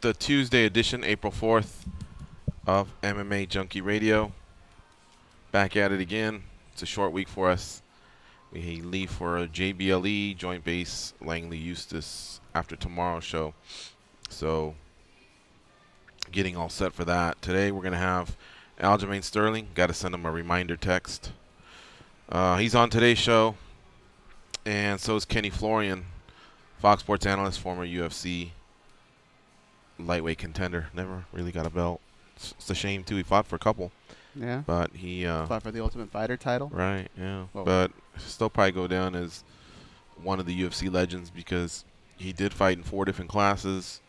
the Tuesday edition, April 4th, of MMAjunkie Radio. Back at it again. It's a short week for us. We leave for a JBLE, Joint Base Langley Eustis, after tomorrow's show. So, getting all set for that. Today we're going to have Aljamain Sterling. Got to send him a reminder text. He's on today's show. And so is Kenny Florian, Fox Sports analyst, former UFC lightweight contender. Never really got a belt. It's a shame, too. He fought for a couple. Yeah. But he fought for the Ultimate Fighter title. Right, yeah. Whoa. But still probably go down as one of the UFC legends because he did fight in 4 different classes,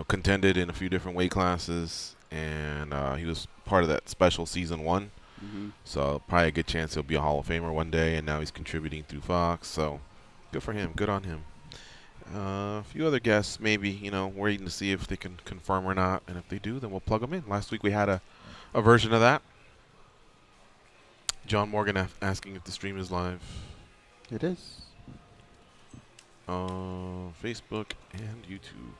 contended in a few different weight classes, and he was part of that special season 1. Mm-hmm. So probably a good chance he'll be a Hall of Famer one day, and now he's contributing through Fox. So good for him. Good on him. A few other guests, maybe, waiting to see if they can confirm or not. And if they do, then we'll plug them in. Last week we had a version of that. John Morgan asking if the stream is live. It is. Facebook and YouTube.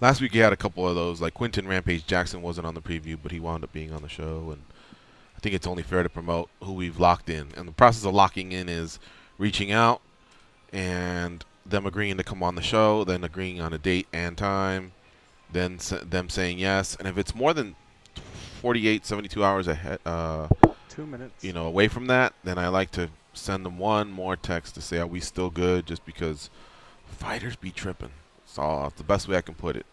Last week we had a couple of those, like Quinton Rampage Jackson wasn't on the preview, but he wound up being on the show. And I think it's only fair to promote who we've locked in. And the process of locking in is reaching out and them agreeing to come on the show, then agreeing on a date and time, then them saying yes. And if it's more than 48, 72 hours ahead, 2 minutes, away from that, then I like to send them one more text to say, are we still good? Just because fighters be tripping. So it's the best way I can put it.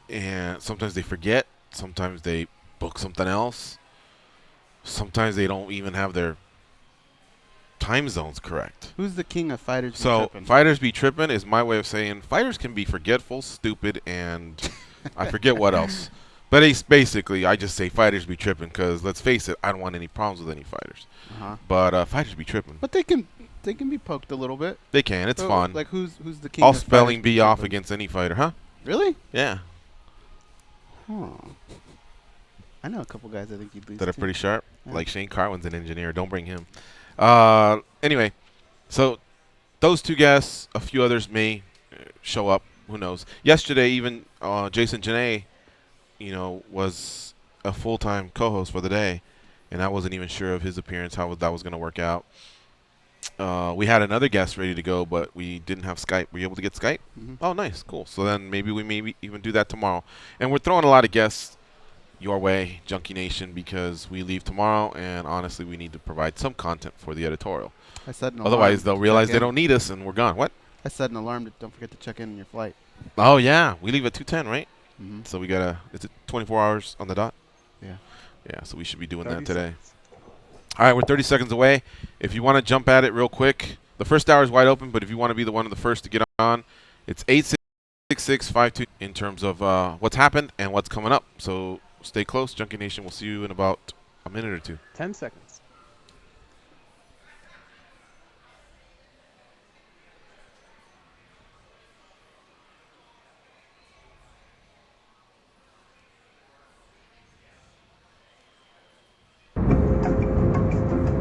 And sometimes they forget. Sometimes they book something else. Sometimes they don't even have their time zones correct. Who's the king of fighters? So fighters be tripping is my way of saying fighters can be forgetful, stupid, and I forget what else. But it's basically, I just say fighters be tripping because let's face it, I don't want any problems with any fighters. Uh-huh. But fighters be tripping. But they can be poked a little bit. They can. It's fun. Like who's the king? I'll of spelling fighters bee off against any fighter, huh? Really? Yeah. Huh. I know a couple guys I think you'd lose That are to. pretty sharp. Yeah. Like Shane Carwin's an engineer. Don't bring him. Anyway, so those 2 guests, a few others may show up. Who knows? Yesterday, even Jason Janae, was a full-time co-host for the day, and I wasn't even sure of his appearance, how that was going to work out. We had another guest ready to go, but we didn't have Skype. Were you able to get Skype? Mm-hmm. Oh, nice. Cool. So then maybe we even do that tomorrow. And we're throwing a lot of guests your way, Junkie Nation, because we leave tomorrow, and honestly, we need to provide some content for the editorial. I set an alarm. Otherwise, they'll realize check they in. don't need us, and we're gone. What? I set an alarm to don't forget to check in on your flight. Oh, yeah. We leave at 2:10, right? Mm-hmm. So we got is it 24 hours on the dot? Yeah. Yeah, so we should be doing 30 that today. seconds. All right, we're 30 seconds away. If you want to jump at it real quick, the first hour is wide open, but if you want to be one of the first to get on, it's 866-52 in terms of what's happened and what's coming up. So stay close, Junkie Nation. We'll see you in about a minute or 2. 10 seconds.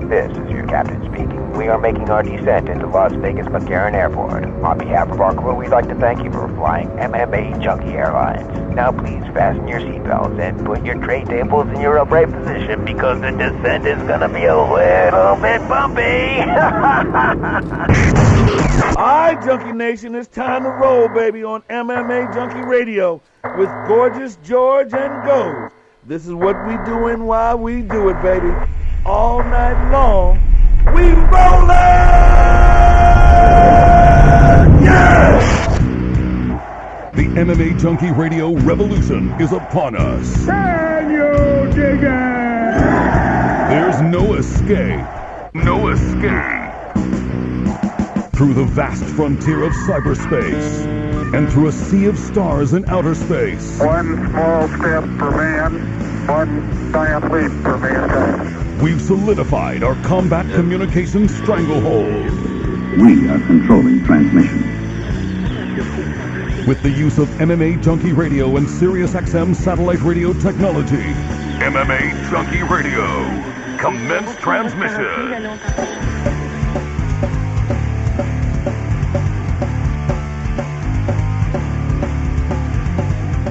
This is your captain speaking. We are making our descent into Las Vegas McCarran Airport. On behalf of our crew, we'd like to thank you for flying MMAjunkie Airlines. Now please fasten your seatbelts and put your tray tables in your upright position because the descent is gonna be a little bit bumpy. Alright, Junkie Nation, it's time to roll, baby, on MMAjunkie Radio with Gorgeous George and Gold. This is what we doing while we do it, baby. All night long, we rollin'! Yes! The MMAjunkie Radio revolution is upon us. Can you dig it? There's no escape. No escape. Through the vast frontier of cyberspace and through a sea of stars in outer space. One small step for man, one giant leap for mankind. We've solidified our combat communication stranglehold. We are controlling transmission. With the use of MMAjunkie Radio and SiriusXM satellite radio technology. MMAjunkie Radio. Commence transmission.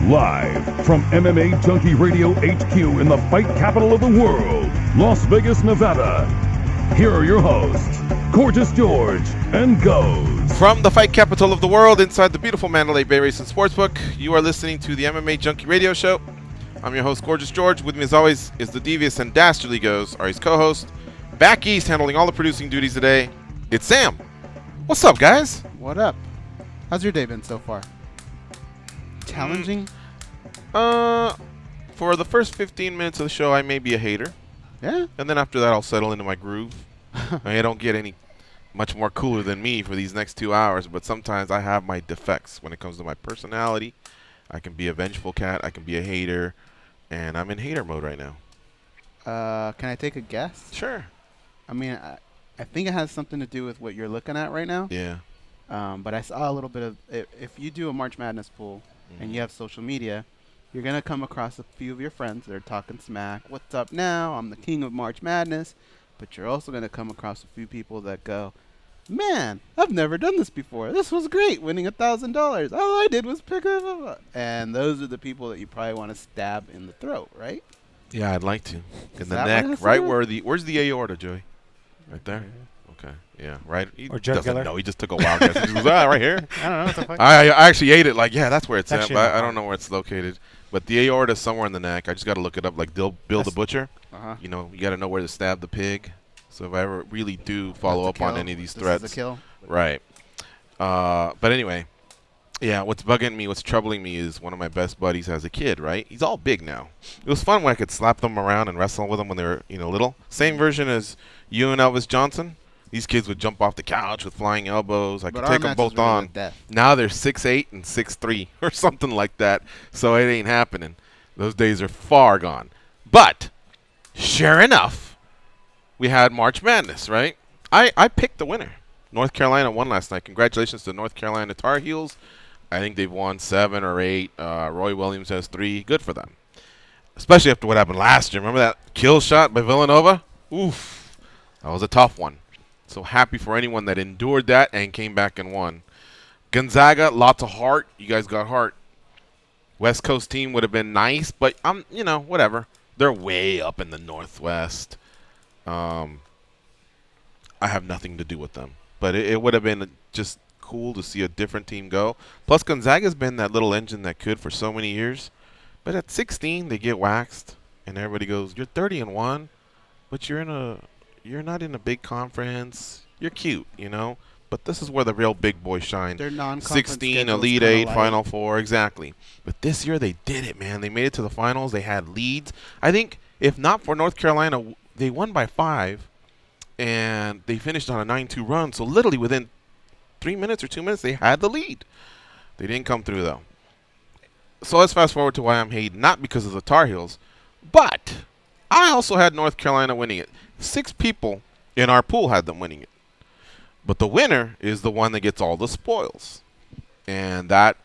Live from MMAjunkie Radio HQ in the fight capital of the world, Las Vegas, Nevada. Here are your hosts, Gorgeous George and Goes. From the fight capital of the world inside the beautiful Mandalay Bay Racing Sportsbook, you are listening to the MMAjunkie Radio Show. I'm your host, Gorgeous George. With me as always is the devious and dastardly Goes, our co-host. Back east, handling all the producing duties today, it's Sam. What's up, guys? What up? How's your day been so far? Challenging? For the first 15 minutes of the show, I may be a hater. Yeah? And then after that, I'll settle into my groove. I don't get any much more cooler than me for these next 2 hours, but sometimes I have my defects when it comes to my personality. I can be a vengeful cat. I can be a hater. And I'm in hater mode right now. Can I take a guess? Sure. I mean, I think it has something to do with what you're looking at right now. Yeah. But I saw a little bit of, if you do a March Madness pool and you have social media, you're going to come across a few of your friends that are talking smack. What's up now? I'm the king of March Madness. But you're also going to come across a few people that go, man, I've never done this before. This was great, winning $1,000. All I did was pick up. And those are the people that you probably want to stab in the throat, right? Yeah, I'd like to. In the that what it neck, has to right do? where's the aorta, Joey? Right there? Okay. Yeah, right. He Or doesn't jugular. know. He just took a wild guess. He was, right here. I don't know what the fuck. I actually ate it like, yeah, that's where it's at, Actually, but I don't know where it's located. But the aorta is somewhere in the neck. I just got to look it up like Bill the Butcher. Uh-huh. You know, you got to know where to stab the pig. So if I ever really do follow up on any of these threats. This is a kill. Right. But anyway, yeah, what's bugging me, what's troubling me is one of my best buddies as a kid, right? He's all big now. It was fun when I could slap them around and wrestle with them when they were, little. Same version as you and Elvis Johnson. These kids would jump off the couch with flying elbows. I could take them both on. Now they're 6'8" and 6'3" or something like that. So it ain't happening. Those days are far gone. But, sure enough, we had March Madness, right? I picked the winner. North Carolina won last night. Congratulations to North Carolina Tar Heels. I think they've won 7 or 8. Roy Williams has 3. Good for them. Especially after what happened last year. Remember that kill shot by Villanova? Oof. That was a tough one. So happy for anyone that endured that and came back and won. Gonzaga, lots of heart. You guys got heart. West Coast team would have been nice, but whatever. They're way up in the Northwest. I have nothing to do with them. But it would have been just cool to see a different team go. Plus, Gonzaga's been that little engine that could for so many years. But at 16, they get waxed, and everybody goes, "You're 30-1, but you're not in a big conference. You're cute, But this is where the real big boys shine. Their non-conference 16, Elite 8, Final 4, exactly. But this year they did it, man. They made it to the finals. They had leads. I think if not for North Carolina, they won by 5. And they finished on a 9-2 run. So literally within 3 minutes or 2 minutes, they had the lead. They didn't come through, though. So let's fast forward to why I'm hating. Not because of the Tar Heels, but I also had North Carolina winning it. 6 people in our pool had them winning it. But the winner is the one that gets all the spoils. And that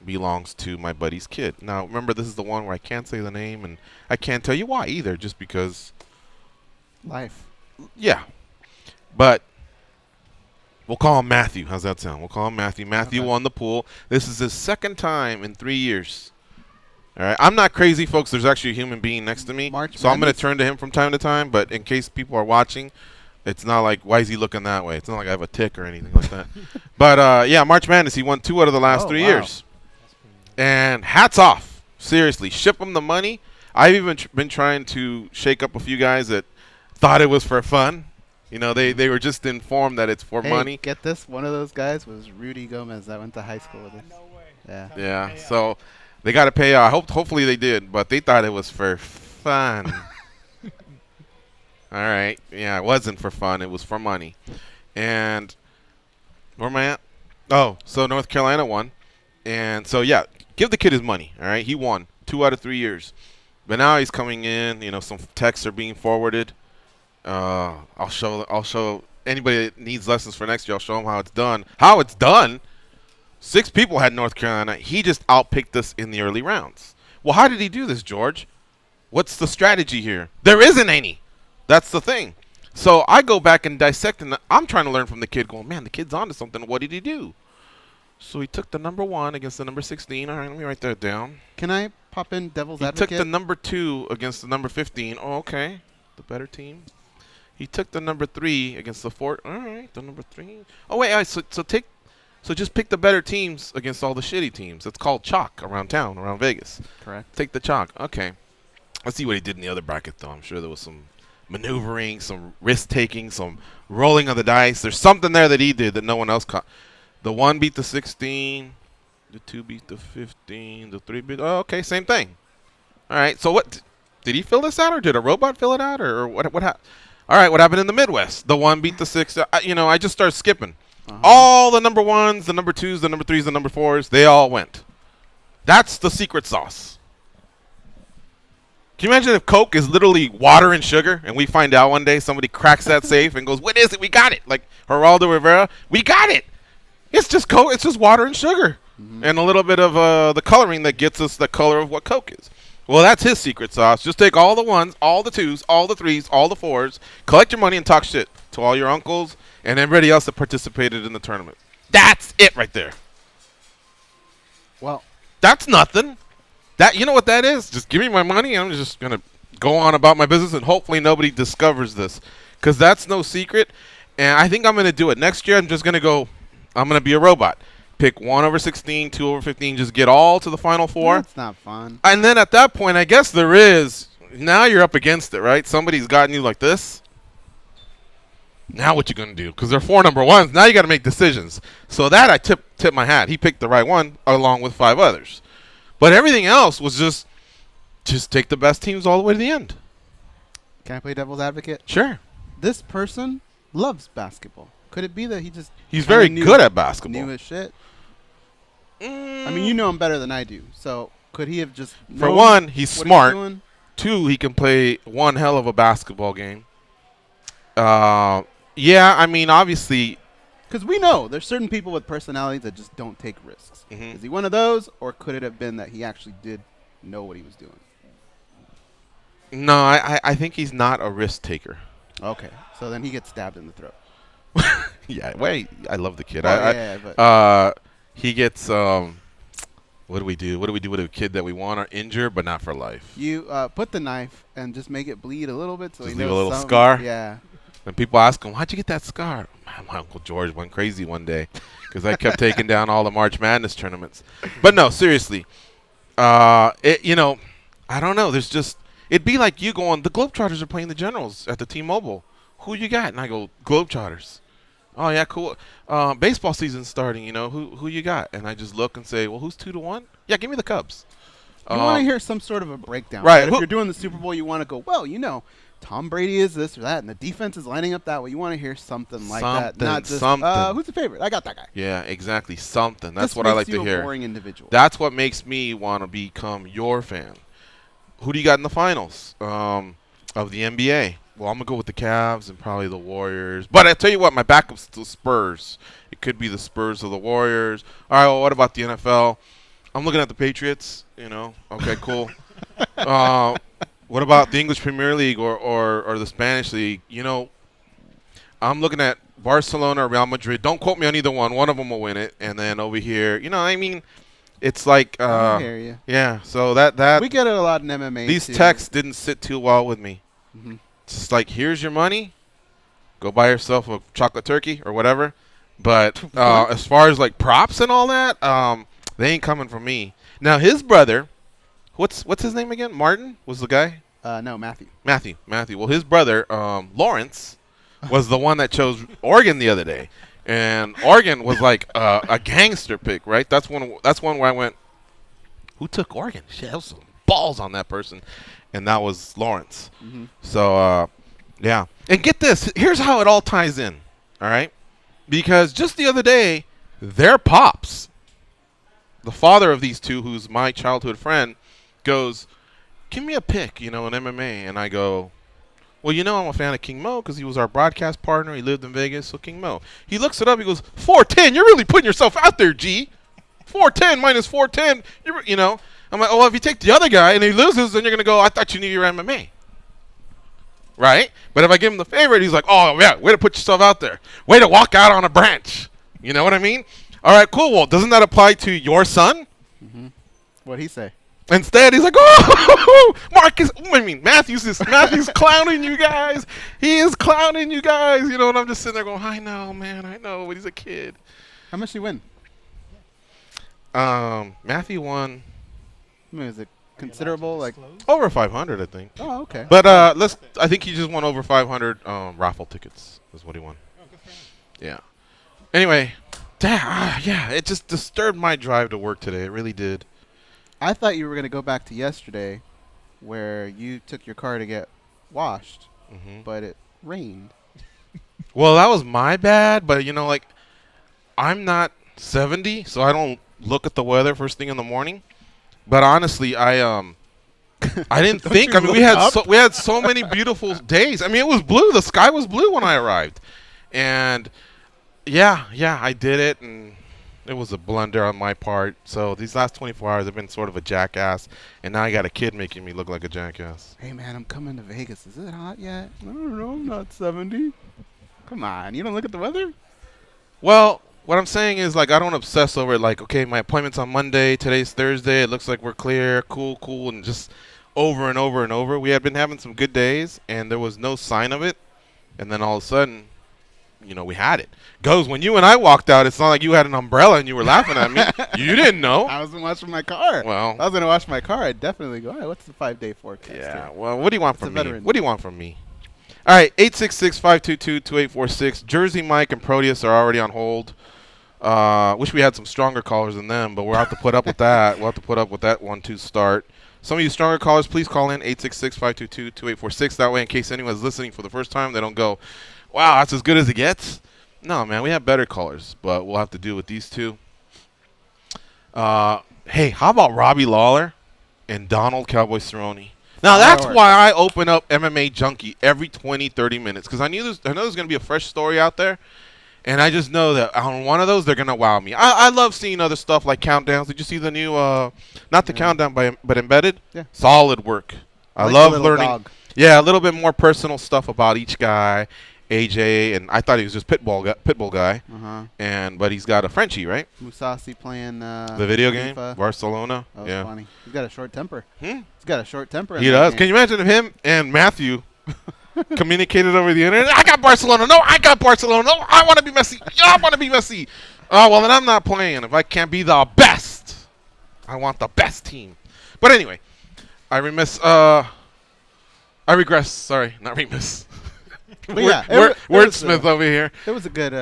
belongs to my buddy's kid. Now, remember, this is the one where I can't say the name, and I can't tell you why either, just because... Life. Yeah. But we'll call him Matthew. How's that sound? We'll call him Matthew. Matthew won the pool. This is his second time in 3 years. All right. I'm not crazy, folks. There's actually a human being next to me. So I'm going to turn to him from time to time. But in case people are watching, it's not like, why is he looking that way? It's not like I have a tick or anything like that. But, yeah, March Madness, he won 2 out of the last 3 years. And hats off. Seriously. Ship him the money. I've even been trying to shake up a few guys that thought it was for fun. They were just informed that it's for money. Get this. One of those guys was Rudy Gomez. I went to high school with him. No way. Yeah. Yeah. So they got to pay. Hopefully they did, but they thought it was for fun. All right. Yeah, it wasn't for fun. It was for money. And where am I at? Oh, so North Carolina won. And so, yeah, give the kid his money. All right. He won 2 out of 3 years. But now he's coming in. Some texts are being forwarded. I'll show anybody that needs lessons for next year. I'll show them how it's done. How it's done? 6 people had North Carolina. He just outpicked us in the early rounds. Well, how did he do this, George? What's the strategy here? There isn't any. That's the thing. So I go back and dissect, and I'm trying to learn from the kid, going, man, the kid's onto something. What did he do? So he took the number 1 against the number 16. All right, let me write that down. Can I pop in devil's He advocate? took the number 2 against the number 15. Oh, okay. The better team. He took the number 3 against the 4. All right, the number 3. Oh, wait. All right, so just pick the better teams against all the shitty teams. It's called chalk around town, around Vegas. Correct. Take the chalk. Okay. Let's see what he did in the other bracket, though. I'm sure there was some maneuvering, some risk-taking, some rolling of the dice. There's something there that he did that no one else caught. The 1 beat the 16. The 2 beat the 15. The 3 beat... Oh, okay, same thing. All right, so what... Did he fill this out, or did a robot fill it out, or what happened? All right, what happened in the Midwest? The 1 beat the 6. I just started skipping. All the number 1s, the number 2s, the number 3s, the number 4s, they all went. That's the secret sauce. Can you imagine if Coke is literally water and sugar, and we find out one day somebody cracks that safe and goes, "What is it? We got it." Like Geraldo Rivera, we got it. It's just Coke. It's just water and sugar, and a little bit of the coloring that gets us the color of what Coke is. Well, that's his secret sauce. Just take all the 1s, all the 2s, all the 3s, all the 4s, collect your money, and talk shit to all your uncles and everybody else that participated in the tournament. That's it right there. Well, that's nothing. You know what that is? Just give me my money, and I'm just going to go on about my business, and hopefully nobody discovers this, because that's no secret. And I think I'm going to do it. Next year, I'm going to be a robot. Pick 1 over 16, 2 over 15, just get all to the final 4. That's not fun. And then at that point, I guess there is. Now you're up against it, right? Somebody's gotten you like this. Now what you going to do? Because they're 4 number 1s. Now you got to make decisions. So that I tip my hat. He picked the right one along with 5 others. But everything else was just take the best teams all the way to the end. Can I play devil's advocate? Sure. This person loves basketball. Could it be that he's very good at basketball? Knew his shit. I mean, you know him better than I do. So could he have just For one, he's smart. 2, he can play one hell of a basketball game. Yeah, I mean, obviously. Because we know there's certain people with personalities that just don't take risks. Mm-hmm. Is he one of those, or could it have been that he actually did know what he was doing? No, I think he's not a risk taker. Okay, so then he gets stabbed in the throat. Yeah, wait, I love the kid. He gets. What do we do? What do we do with a kid that we want to injure but not for life? You put the knife and just make it bleed a little bit, so just he leave knows a little something. scar. Yeah. And people ask him, "How'd you get that scar?" My Uncle George went crazy one day because I kept taking down all the March Madness tournaments. But no, seriously, I don't know. There's just it'd be like you going, the Globetrotters are playing the Generals at the T-Mobile. Who you got? And I go, Globetrotters. Oh yeah, cool. Baseball season's starting. Who you got? And I just look and say, well, who's 2-1? Yeah, give me the Cubs. You want to hear some sort of a breakdown, right? If you're doing the Super Bowl, you want to go, well, Tom Brady is this or that, and the defense is lining up that way. You want to hear something like that, not just who's the favorite? I got that guy. Yeah, exactly. Something. That's this what I like to hear. A boring individual. That's what makes me want to become your fan. Who do you got in the finals of the NBA? Well, I'm gonna go with the Cavs and probably the Warriors. But I tell you what, my backup's the Spurs. It could be the Spurs or the Warriors. All right. Well, what about the NFL? I'm looking at the Patriots. Okay, cool. What about the English Premier League or the Spanish League? I'm looking at Barcelona or Real Madrid. Don't quote me on either one. One of them will win it. And then over here, it's like I hear you. Yeah. So that we get it a lot in MMA. These too. texts didn't sit too well with me. Mm-hmm. It's just like, here's your money. Go buy yourself a chocolate turkey or whatever. But as far as like props and all that, they ain't coming from me. Now his brother. What's his name again? Martin was the guy? No, Matthew. Matthew. Well, his brother, Lawrence, was the one that chose Oregon the other day, and Oregon was like a gangster pick, right? That's one where I went, who took Oregon? Shit, that was some balls on that person, and that was Lawrence. Mm-hmm. So yeah, and get this. Here's how it all ties in. All right, because just the other day, their pops, the father of these two, who's my childhood friend, goes, give me a pick, in MMA. And I go, well, I'm a fan of King Mo because he was our broadcast partner. He lived in Vegas, so King Mo. He looks it up. He goes, 410. You're really putting yourself out there, G. 410 minus 410. I'm like, oh, well, if you take the other guy and he loses, then you're going to go, I thought you knew your MMA. Right? But if I give him the favorite, he's like, oh, yeah, way to put yourself out there. Way to walk out on a branch. You know what I mean? All right, cool. Well, doesn't that apply to your son? Mm-hmm. What'd he say? Instead, he's like, oh, Matthew's clowning you guys. He is clowning you guys. You know, and I'm just sitting there going, I know, man, I know, but he's a kid. How much did he win? Matthew won. I mean, is it considerable? Like over 500, I think. Oh, okay. But I think he just won over 500 raffle tickets. Is what he won. Oh, good for him. Yeah. Anyway, yeah, it just disturbed my drive to work today. It really did. I thought you were going to go back to yesterday where you took your car to get washed, but it rained. Well, that was my bad, but, you know, like, I'm not 70, so I don't look at the weather first thing in the morning. But honestly, I didn't think. I mean, we had so many beautiful days. I mean, it was blue. The sky was blue when I arrived. And, yeah, I did it, and it was a blunder on my part. So these last 24 hours have been sort of a jackass, and now I got a kid making me look like a jackass. Hey, man, I'm coming to Vegas. Is it hot yet? I don't know. I'm not 70. Come on. You don't look at the weather? Well, what I'm saying is, like, I don't obsess over it. Like, okay, my appointment's on Monday. Today's Thursday. It looks like we're clear. Cool, and just over and over and over. We had been having some good days, and there was no sign of it. And then all of a sudden, you know, we had it. Goes, when you and I walked out, it's not like you had an umbrella and you were laughing at me. You didn't know. I wasn't washing my car. Well, I was going to wash my car. I'd definitely go, all right, what's the 5-day forecast? Yeah, here? well, what do you want from me? What do you want from me? All right, 866-522-2846. Jersey Mike and Proteus are already on hold. Wish we had some stronger callers than them, but we'll have to put up with that. We'll have to put up with that 1-2 start. Some of you stronger callers, please call in 866-522-2846. That way, in case anyone's listening for the first time, they don't go, wow, that's as good as it gets. No, man, we have better callers, but we'll have to deal with these two. Hey, how about Robbie Lawler and Donald Cowboy Cerrone? Now, that's why I open up MMA Junkie every 20, 30 minutes, because I know there's going to be a fresh story out there, and I just know that on one of those, they're going to wow me. I love seeing other stuff like countdowns. Did you see the new, not the countdown, but Embedded? Yeah. Solid work. I love learning. Dog. Yeah, a little bit more personal stuff about each guy. AJ, and I thought he was just Pitbull guy. But he's got a Frenchie, right? Musasi playing the video game, Barcelona. That was funny. He's got a short temper. He's got a short temper. He does. Can you imagine if him and Matthew communicated over the internet? I got Barcelona. No, I got Barcelona. No, I want to be Messi. I want to be Messi. Oh, well, then I'm not playing. If I can't be the best, I want the best team. But anyway, I regress. Sorry, not remiss. Wordsmith over here. It was a good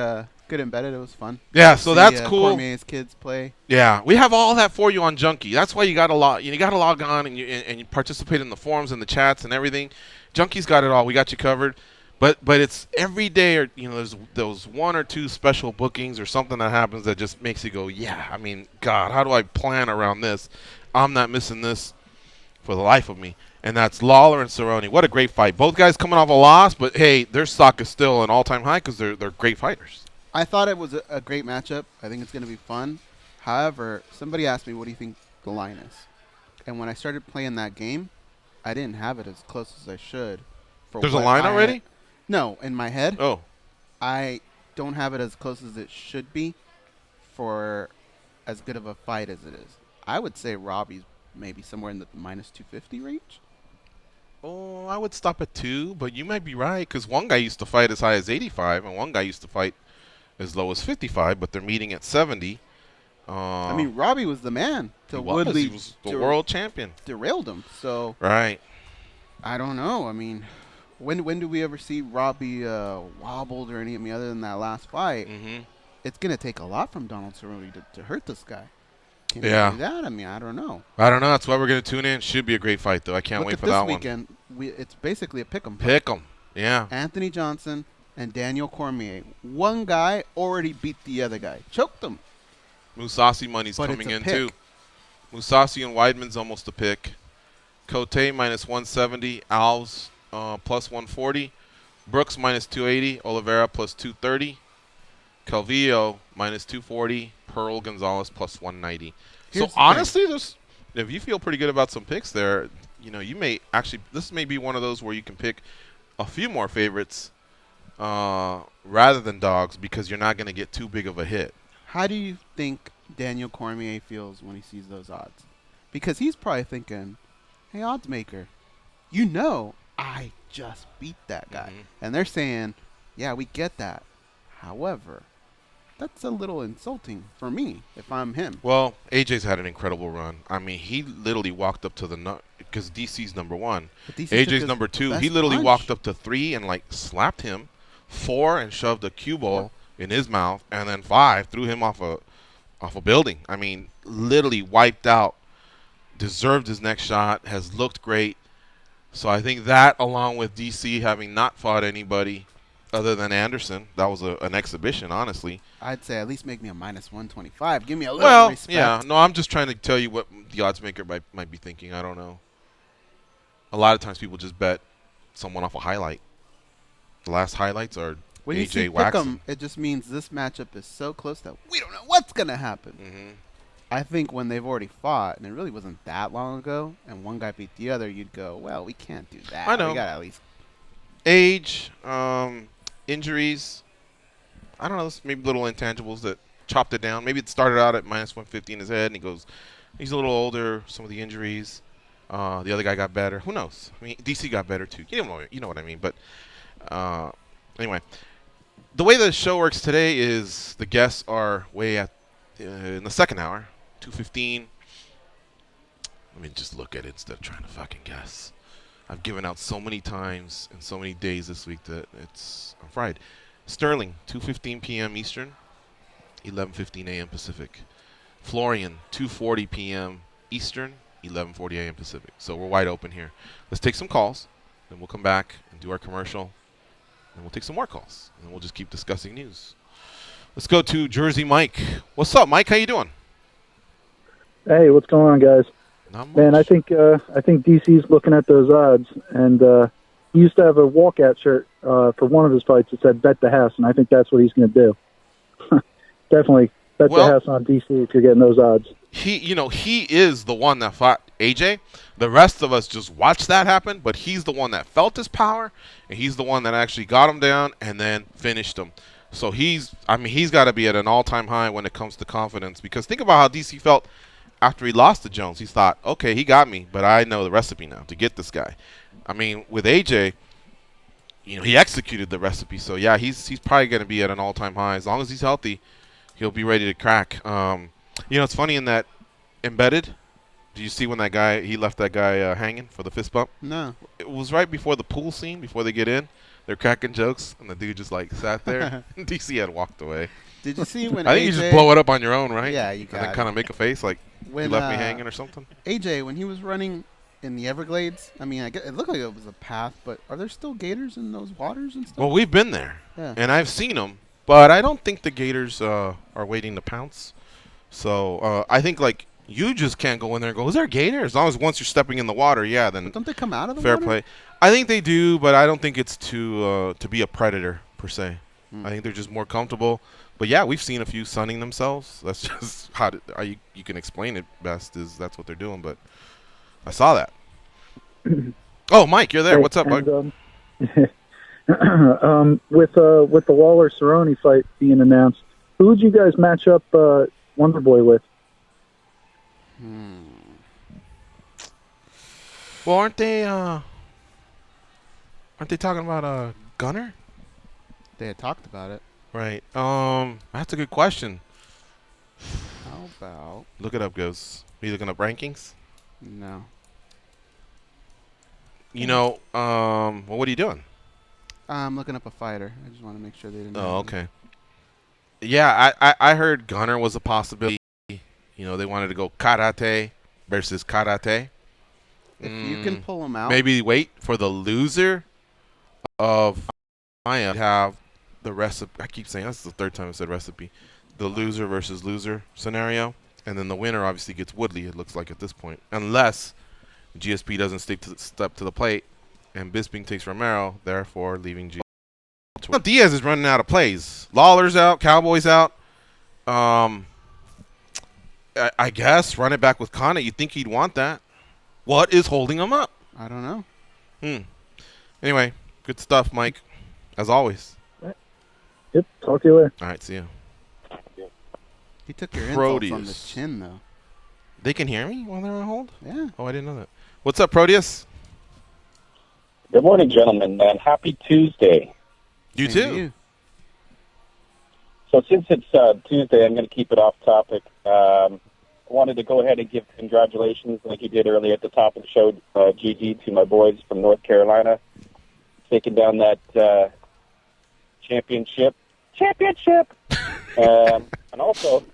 Embedded. It was fun. Yeah, so that's cool. Cormier's kids play. Yeah, we have all that for you on Junkie. That's why you got to log on and you participate in the forums and the chats and everything. Junkie's got it all. We got you covered. But it's every day, or there's those 1 or 2 special bookings or something that happens that just makes you go, yeah. I mean, God, how do I plan around this? I'm not missing this for the life of me. And that's Lawler and Cerrone. What a great fight. Both guys coming off a loss, but, hey, their stock is still an all-time high because they're great fighters. I thought it was a great matchup. I think it's going to be fun. However, somebody asked me, what do you think the line is? And when I started playing that game, I didn't have it as close as I should. There's a line already? No, in my head. Oh. I don't have it as close as it should be for as good of a fight as it is. I would say Robbie's maybe somewhere in the minus 250 range. Oh, I would stop at 2, but you might be right, because one guy used to fight as high as 85, and one guy used to fight as low as 55, but they're meeting at 70. I mean, Robbie was the man. He was the world champion. Derailed him. So right. I don't know. I mean, when do we ever see Robbie wobbled or anything other than that last fight? It's going to take a lot from Donald Cerrone to hurt this guy. Can he do that? I mean, I don't know. That's why we're going to tune in. Should be a great fight, though. I can't wait for that one. This weekend, it's basically a pick 'em. Pick 'em, yeah. Anthony Johnson and Daniel Cormier. One guy already beat the other guy. Choked them. Musasi money's coming in, too. Musasi and Weidman's almost a pick. Cote minus 170. Alves plus 140. Brooks minus 280. Oliveira plus 230. Calvillo minus 240. Pearl Gonzalez plus 190. So honestly, if you feel pretty good about some picks there, you may actually, this may be one of those where you can pick a few more favorites rather than dogs, because you're not going to get too big of a hit. How do you think Daniel Cormier feels when he sees those odds? Because he's probably thinking, hey, odds maker, I just beat that guy. Mhm. And they're saying, yeah, we get that. However, that's a little insulting for me if I'm him. Well, AJ's had an incredible run. I mean, he literally walked up to because DC's number 1. But DC took AJ's his number 2. He best literally punch. walked up to 3 and like slapped him. 4 and shoved a cue ball in his mouth, and then 5 threw him off a building. I mean, literally wiped out. Deserved his next shot. Has looked great. So I think that, along with DC having not fought anybody other than Anderson, that was an exhibition, honestly. I'd say at least make me a minus 125. Give me a little respect. Yeah. No, I'm just trying to tell you what the odds maker might be thinking. I don't know. A lot of times people just bet someone off a highlight. The last highlights are When you see AJ waxing. pick'em, it just means this matchup is so close that we don't know what's going to happen. Mm-hmm. I think when they've already fought, and it really wasn't that long ago, and one guy beat the other, you'd go, well, we can't do that. I know. We got to at least. Age, injuries. I don't know. Maybe little intangibles that chopped it down. Maybe it started out at minus 150 in his head, and he's a little older. Some of the injuries. The other guy got better. Who knows? I mean, DC got better too. You know what I mean. But anyway, the way the show works today is the guests are way in the second hour, 2:15. Let me just look at it instead of trying to fucking guess. I've given out so many times and so many days this week that I'm fried. Sterling, 2:15 p.m. Eastern, 11:15 a.m. Pacific. Florian, 2:40 p.m. Eastern, 11:40 a.m. Pacific. So we're wide open here. Let's take some calls, then we'll come back and do our commercial, and we'll take some more calls, and then we'll just keep discussing news. Let's go to Jersey Mike. What's up, Mike? How you doing? Hey, what's going on, guys? Not much. Man, I think DC's looking at those odds, and he used to have a walkout shirt for one of his fights that said "Bet the house," and I think that's what he's going to do. Definitely bet the house on DC if you're getting those odds. He is the one that fought AJ. The rest of us just watched that happen, but he's the one that felt his power, and he's the one that actually got him down and then finished him. So he's got to be at an all-time high when it comes to confidence, because think about how DC felt after he lost to Jones. He thought, okay, he got me, but I know the recipe now to get this guy. I mean, with AJ, he executed the recipe. So yeah, he's probably going to be at an all-time high. As long as he's healthy, he'll be ready to crack. It's funny in that Embedded. Do you see when he left that guy hanging for the fist bump? No. It was right before the pool scene, before they get in. They're cracking jokes, and the dude just sat there. DC had walked away. Did you see when I think you just blow it up on your own, right? Yeah, you got and then kind of make a face like you left me hanging or something. AJ, when he was running in the Everglades, I mean, it looked like it was a path, but are there still gators in those waters and stuff? Well, we've been there, yeah. And I've seen them, but I don't think the gators are waiting to pounce. So I think you just can't go in there and go, is there a gator? As long as once you're stepping in the water, yeah, then but don't they come out of the fair water? play. I think they do, but I don't think it's to be a predator per se. I think they're just more comfortable. But yeah, we've seen a few sunning themselves. That's just how you can explain it best. Is that's what they're doing. But I saw that. Oh, Mike, you're there. Hey, What's up, Mike? with the Waller Cerrone fight being announced, who would you guys match up Wonder Boy with? Well, aren't they talking about Gunner? They had talked about it. Right. That's a good question. How about? Look it up, Goes. Are you looking up rankings? No. Well, what are you doing? I'm looking up a fighter. I just want to make sure they didn't. Oh, okay. Yeah, I heard Gunner was a possibility. They wanted to go karate versus karate. If you can pull them out. Maybe wait for the loser of Maya to have the recipe. I keep saying that's the third time I said recipe. The loser versus loser scenario. And then the winner obviously gets Woodley, it looks like at this point. Unless GSP doesn't step to the plate and Bisping takes Romero, therefore leaving GSP. Diaz is running out of plays. Lawler's out. Cowboy's out. I guess run it back with Conant. You'd think he'd want that. What is holding him up? I don't know. Anyway, good stuff, Mike. As always. Yep. Talk to you later. All right, see ya. He took your insults on the Proteus. chin, though. They can hear me while they're on hold? Yeah. Oh, I didn't know that. What's up, Proteus? Good morning, gentlemen, and happy Tuesday. You Same too. to you. So since it's Tuesday, I'm going to keep it off topic. I wanted to go ahead and give congratulations, like you did earlier at the top of the show, GG, to my boys from North Carolina, taking down that championship. And also...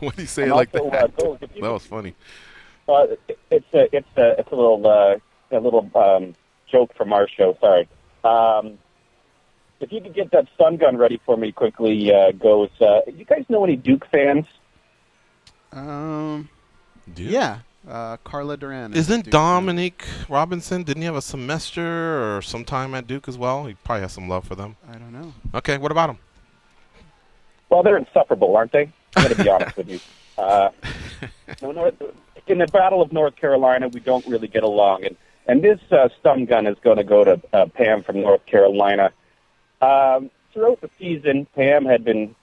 What do you say like also, that? that was funny. It's a little joke from our show. Sorry. If you could get that stun gun ready for me quickly, Goes. You guys know any Duke fans? Duke? Yeah. Carla Duran. Isn't Duke Dominique Robinson, didn't he have a semester or some time at Duke as well? He probably has some love for them. fan. I don't know. Okay, what about him? Well, they're insufferable, aren't they? I'm going to be honest with you. In the Battle of North Carolina, we don't really get along. And this stun gun is going to go to Pam from North Carolina. Throughout the season, Pam had been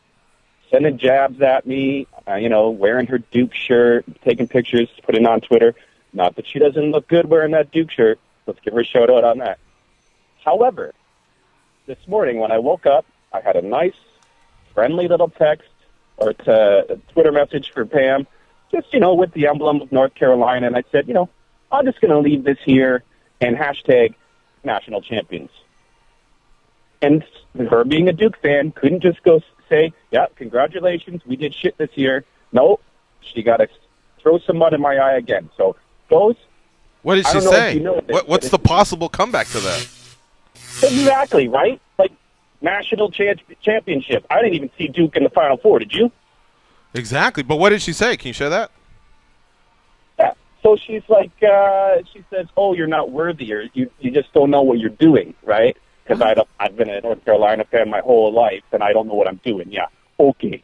sending jabs at me, wearing her Duke shirt, taking pictures, putting on Twitter. Not that she doesn't look good wearing that Duke shirt. Let's give her a shout-out on that. However, this morning when I woke up, I had a nice, friendly little text or a Twitter message for Pam, just, with the emblem of North Carolina. And I said, I'm just going to leave this here and hashtag national champions. And her being a Duke fan couldn't just go say, yeah, congratulations, we did shit this year. No, she got to throw some mud in my eye again. So, Goes. What did she say? What's the possible comeback to that? Exactly, right? Like, national championship. I didn't even see Duke in the Final Four. Did you? Exactly. But what did she say? Can you share that? Yeah. So she's like, she says, oh, you're not worthy, or you just don't know what you're doing, right? Because I've been a North Carolina fan my whole life, and I don't know what I'm doing. Yeah. Okay.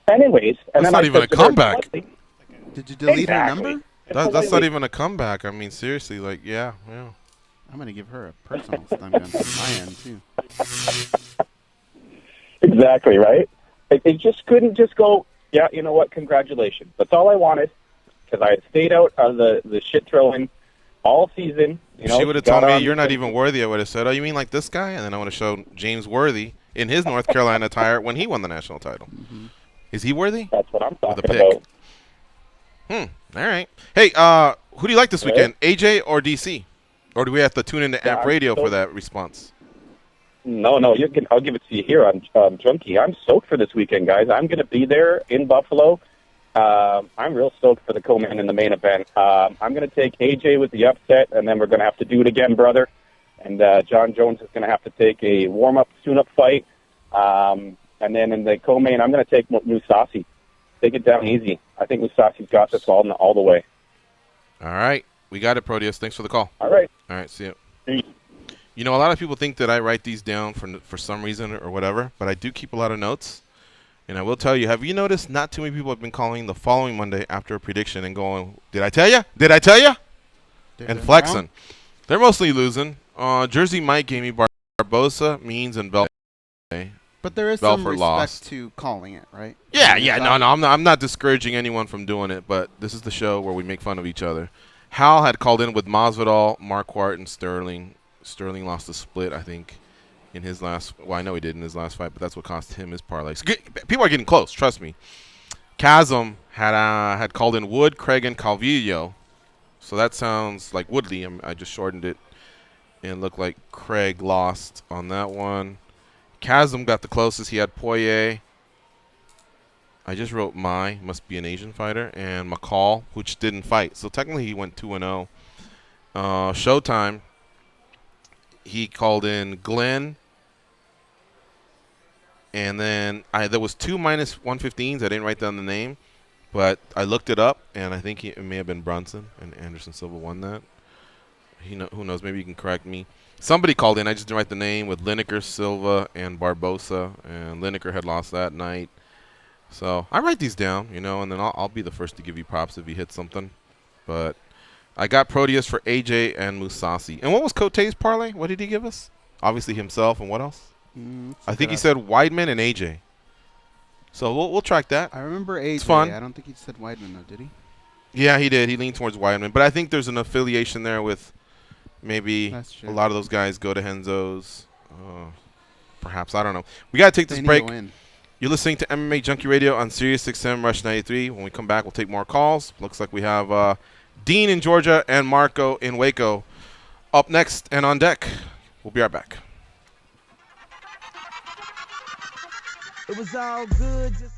Anyways. And that's then not even a comeback. Did you delete her number? That's not even a comeback. I mean, seriously, yeah. I'm going to give her a personal stun gun from my end, too. Exactly, right? It just couldn't just go, yeah, you know what, congratulations. That's all I wanted, because I had stayed out of the shit throwing all season. She would have told me you're not even worthy. I would have said, oh, you mean like this guy? And then I would have shown James Worthy in his North Carolina attire when he won the national title. Mm-hmm. Is he worthy? That's what I'm talking With a pick. about. All right. Hey, who do you like this weekend, AJ or DC? Or do we have to tune into Amp Radio for that response? No, I'll give it to you here on Junkie. I'm stoked for this weekend, guys. I'm going to be there in Buffalo. I'm real stoked for the co-main in the main event. I'm going to take AJ with the upset, and then we're going to have to do it again, brother. And John Jones is going to have to take a warm-up, tune-up fight. And then in the co-main, I'm going to take Musasi. Take it down easy. I think Musasi's got this all the way. All right. We got it, Proteus. Thanks for the call. All right. All right, see you. You know, a lot of people think that I write these down for some reason or whatever, but I do keep a lot of notes. And I will tell you, have you noticed not too many people have been calling the following Monday after a prediction and going, did I tell you? Did I tell you? And flexing. Wrong? They're mostly losing. Jersey Mike gave me Barbosa, Means, and Belfort. But there is Belfort some respect lost. to calling it, right? Yeah, no, I'm not discouraging anyone from doing it, but this is the show where we make fun of each other. Hal had called in with Masvidal, Marquardt, and Sterling. Sterling lost the split, I think, in his last. Well, I know he did in his last fight, but that's what cost him his parlay. So people are getting close. Trust me. Chasm had called in Wood, Craig, and Calvillo. So that sounds like Woodley. I just shortened it, and looked like Craig lost on that one. Chasm got the closest. He had Poirier. I just wrote must be an Asian fighter, and McCall, which didn't fight. So technically he went 2-0. Showtime, he called in Glenn, and then there was two -115s. I didn't write down the name, but I looked it up, and I think it may have been Brunson, and Anderson Silva won that. Who knows? Maybe you can correct me. Somebody called in. I just didn't write the name, with Lineker, Silva, and Barbosa, and Lineker had lost that night. So I write these down, and then I'll be the first to give you props if he hits something. But I got Proteus for AJ and Musasi. And what was Cote's parlay? What did he give us? Obviously himself, and what else? I think he said Weidman and AJ. So we'll track that. I remember AJ. It's fun. I don't think he said Weidman, though, did he? Yeah, he did. He leaned towards Weidman. But I think there's an affiliation there with maybe That's true. a lot of those guys go to Henzo's. Perhaps. I don't know. We got to take this They need break. to win. You're listening to MMA Junkie Radio on Sirius XM Rush 93. When we come back, we'll take more calls. Looks like we have Dean in Georgia and Marco in Waco up next and on deck. We'll be right back. It was all good just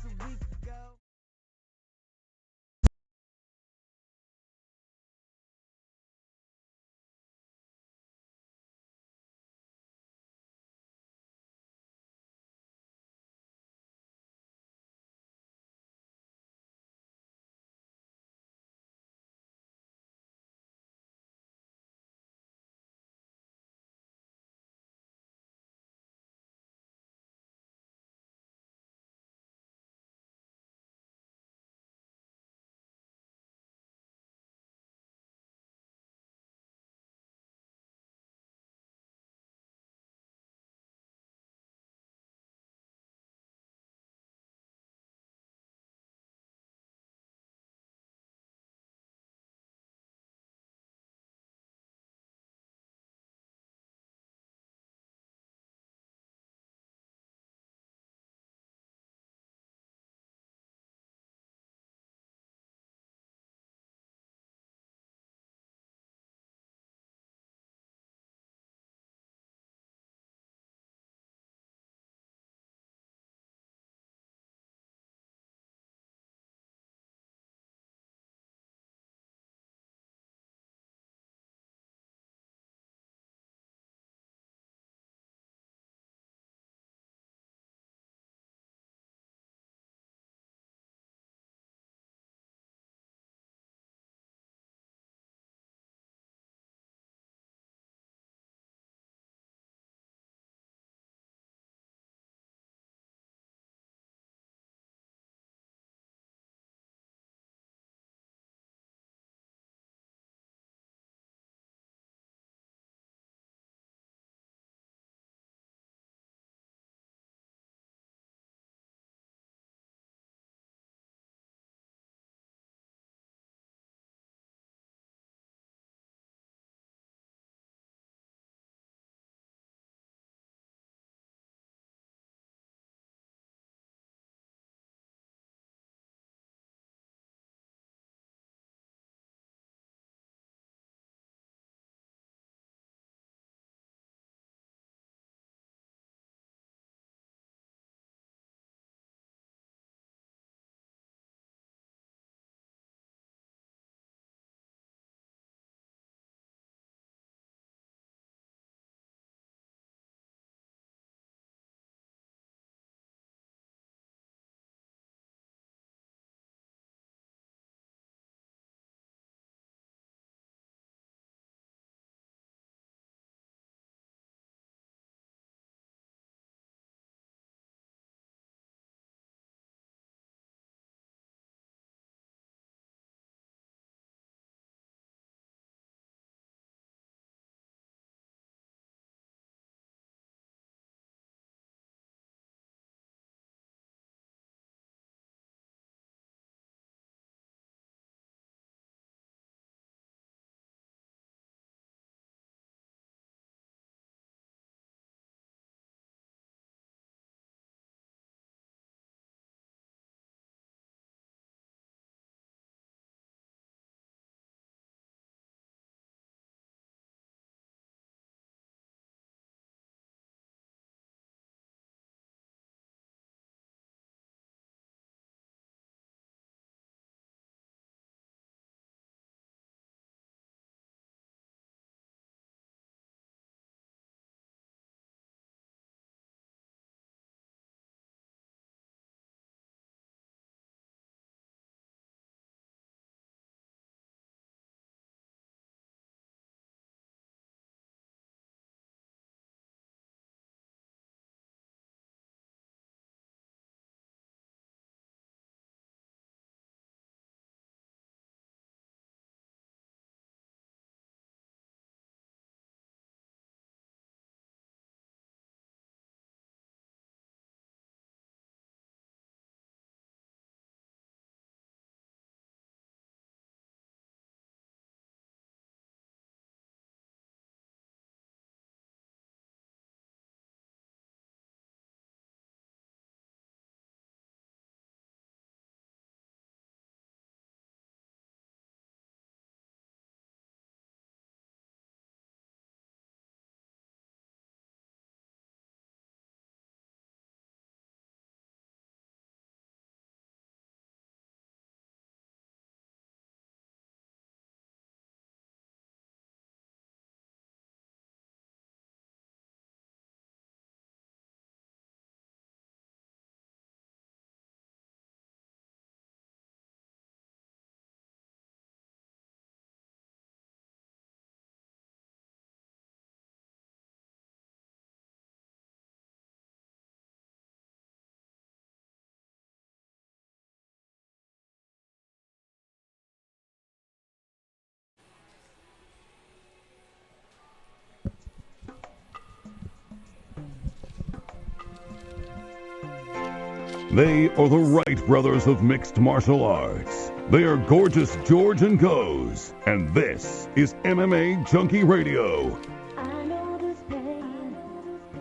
They are the Wright brothers of mixed martial arts. They are Gorgeous George and Goes, and this is MMA Junkie Radio.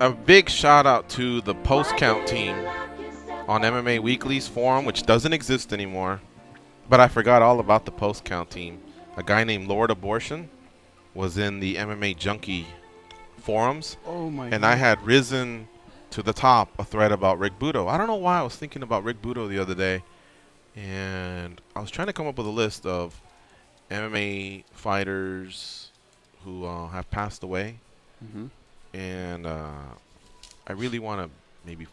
A big shout out to the post count team on MMA Weekly's forum, which doesn't exist anymore. But I forgot all about the post count team. A guy named Lord Abortion was in the MMA Junkie forums. Oh my and God. I had risen to the top a thread about Rick Budo. I don't know why I was thinking about Rick Budo the other day. And I was trying to come up with a list of MMA fighters who have passed away. Mm-hmm. And I really want to maybe,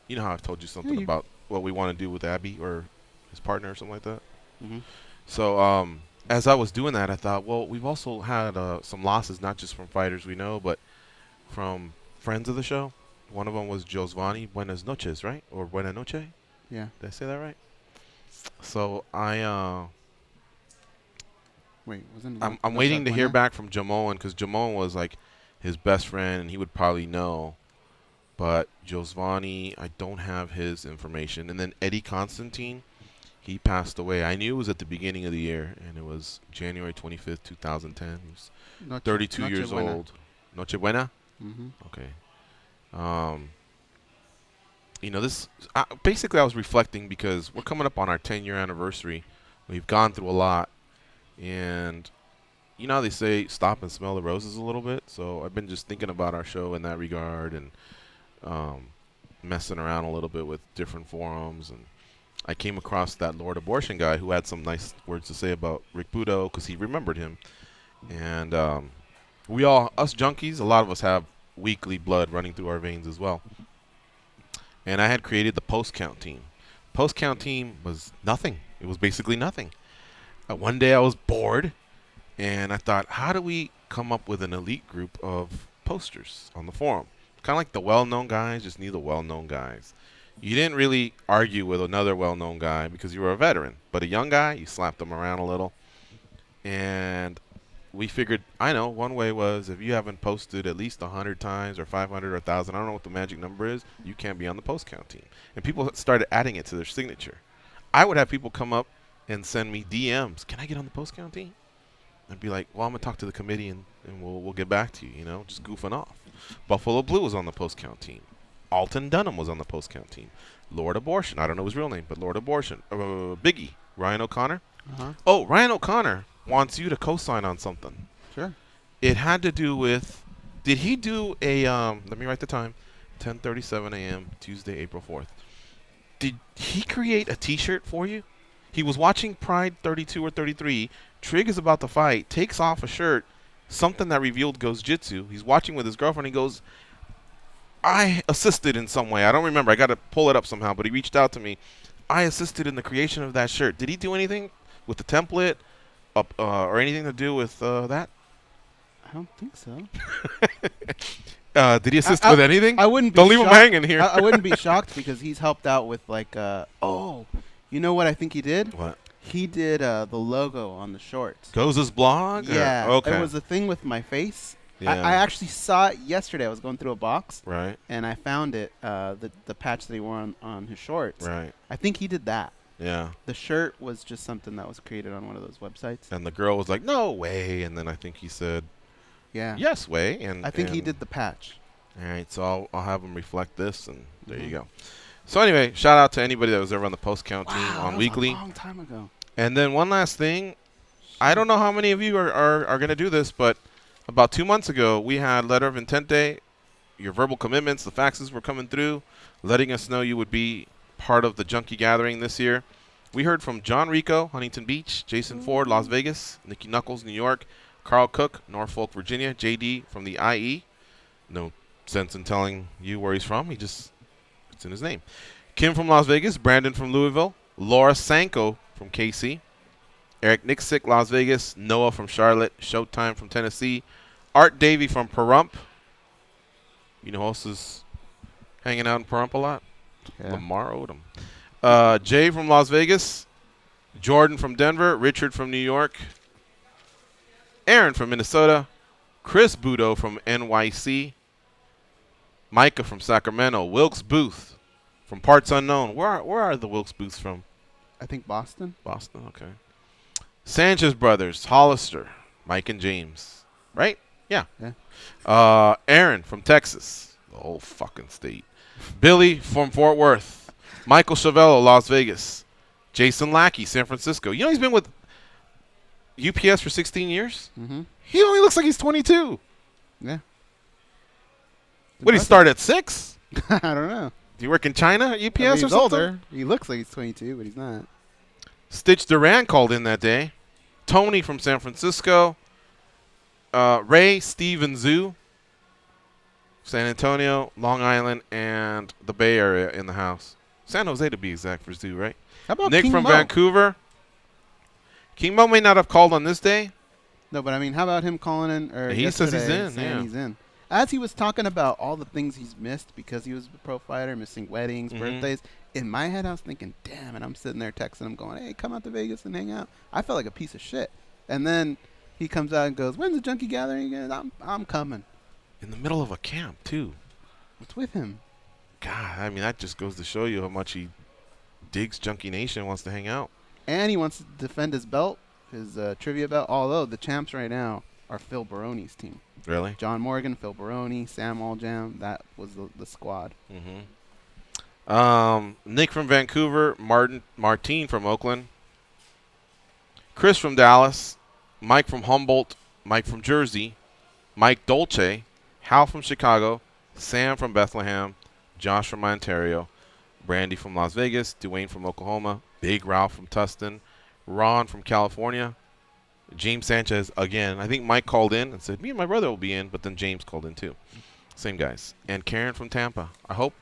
you know how I've told you something about what we want to do with Abby or his partner or something like that? Mm-hmm. So as I was doing that, I thought, well, we've also had some losses, not just from fighters we know, but from friends of the show. One of them was Josvani Buenas Noches, right? Or Buena Noche? Yeah. Did I say that right? So I'm waiting to hear back from Jamoan, because Jamoan was like his best friend, and he would probably know. But Josvani, I don't have his information. And then Eddie Constantine, he passed away. I knew it was at the beginning of the year, and it was January 25th, 2010. He was 32 years old. Noche Buena? Mm-hmm. Okay. You know, this basically I was reflecting because we're coming up on our 10-year anniversary. We've gone through a lot, and you know how they say stop and smell the roses a little bit. So I've been just thinking about our show in that regard, and messing around a little bit with different forums. And I came across that Lord Abortion guy who had some nice words to say about Rick Budo because he remembered him. And we all, us junkies, a lot of us have weekly blood running through our veins as well. And I had created the post count team. Post count team was nothing. It was basically nothing. One day I was bored, and I thought, how do we come up with an elite group of posters on the forum? Kind of like the well-known guys, just need the well-known guys. You didn't really argue with another well-known guy because you were a veteran. But a young guy, you slapped him around a little. And we figured, I know, one way was if you haven't posted at least 100 times or 500 or 1,000, I don't know what the magic number is, you can't be on the post count team. And people started adding it to their signature. I would have people come up and send me DMs. Can I get on the post count team? I'd be like, well, I'm going to talk to the committee and we'll get back to you, you know, just goofing off. Buffalo Blue was on the post count team. Alton Dunham was on the post count team. Lord Abortion, I don't know his real name, but Lord Abortion. Biggie, Ryan O'Connor. Uh-huh. Oh, Ryan O'Connor wants you to co-sign on something. Sure. It had to do with, did he do a, let me write the time, 10:37 a.m., Tuesday, April 4th. Did he create a T-shirt for you? He was watching Pride 32 or 33. Trig is about to fight, takes off a shirt, something that revealed Goes Jitsu. He's watching with his girlfriend. He goes, I assisted in some way. I don't remember. I got to pull it up somehow, but he reached out to me. I assisted in the creation of that shirt. Did he do anything with the template or anything to do with that? I don't think so. Did he assist with anything? I wouldn't be Don't leave him shocked. hanging here. I wouldn't be shocked because he's helped out with like, you know what I think he did? What? He did the logo on the shorts. Goes' blog? Yeah. Okay. It was a thing with my face. Yeah. I actually saw it yesterday. I was going through a box. Right. And I found it, the patch that he wore on his shorts. Right. I think he did that. Yeah. The shirt was just something that was created on one of those websites. And the girl was like, no way. And then I think he said, yeah, yes way. And I think he did the patch. All right. So I'll have him reflect this, and there you go. So anyway, shout out to anybody that was ever on the post count team on Weekly. A long time ago. And then one last thing. I don't know how many of you are going to do this, but about 2 months ago, we had Letter of Intent Day. Your verbal commitments, the faxes were coming through, letting us know you would be part of the Junkie Gathering this year. We heard from John Rico, Huntington Beach, Jason Ford, Las Vegas, Nikki Knuckles, New York, Carl Cook, Norfolk, Virginia, JD from the IE. No sense in telling you where he's from. It's in his name. Kim from Las Vegas, Brandon from Louisville, Laura Sanko from KC, Eric Nixick, Las Vegas, Noah from Charlotte, Showtime from Tennessee, Art Davey from Pahrump. You know who else is hanging out in Pahrump a lot? Yeah. Lamar Odom. Jay from Las Vegas, Jordan from Denver, Richard from New York, Aaron from Minnesota, Chris Budo from NYC, Micah from Sacramento, Wilkes Booth From parts unknown. Where are the Wilkes Booths from? I think Boston. Boston, okay. Sanchez brothers, Hollister, Mike and James. Right? Yeah. Aaron from Texas. The whole fucking state. Billy from Fort Worth. Michael Chavello, Las Vegas. Jason Lackey, San Francisco. You know he's been with UPS for 16 years? Mm-hmm. He only looks like he's 22. Yeah. What, he start at 6? I don't know. Do you work in China at UPS or he's something? older. He looks like he's 22, but he's not. Stitch Duran called in that day. Tony from San Francisco. Ray, Steve, and Zoo. San Antonio, Long Island, and the Bay Area in the house. San Jose to be exact for Zoo, right? How about Nick King from Mo? Vancouver. King Mo may not have called on this day. No, but I mean, how about him calling in? Or He says he's yesterday in, saying yeah. he's in. As he was talking about all the things he's missed because he was a pro fighter, missing weddings, birthdays, in my head I was thinking, damn, and I'm sitting there texting him going, hey, come out to Vegas and hang out. I felt like a piece of shit. And then he comes out and goes, when's the junkie gathering again? I'm coming. In the middle of a camp, too. What's with him? God, I mean, that just goes to show you how much he digs Junkie Nation, wants to hang out. And he wants to defend his belt, his trivia belt, although the champs right now are Phil Baroni's team. Really? John Morgan, Phil Baroni, Sam Aljam. That was the squad. Nick from Vancouver, Martine from Oakland, Chris from Dallas, Mike from Humboldt, Mike from Jersey, Mike Dolce, Hal from Chicago, Sam from Bethlehem, Josh from Ontario, Brandy from Las Vegas, Dwayne from Oklahoma, Big Ralph from Tustin, Ron from California, James Sanchez again. I think Mike called in and said, me and my brother will be in, but then James called in too. Same guys. And Karen from Tampa. I hope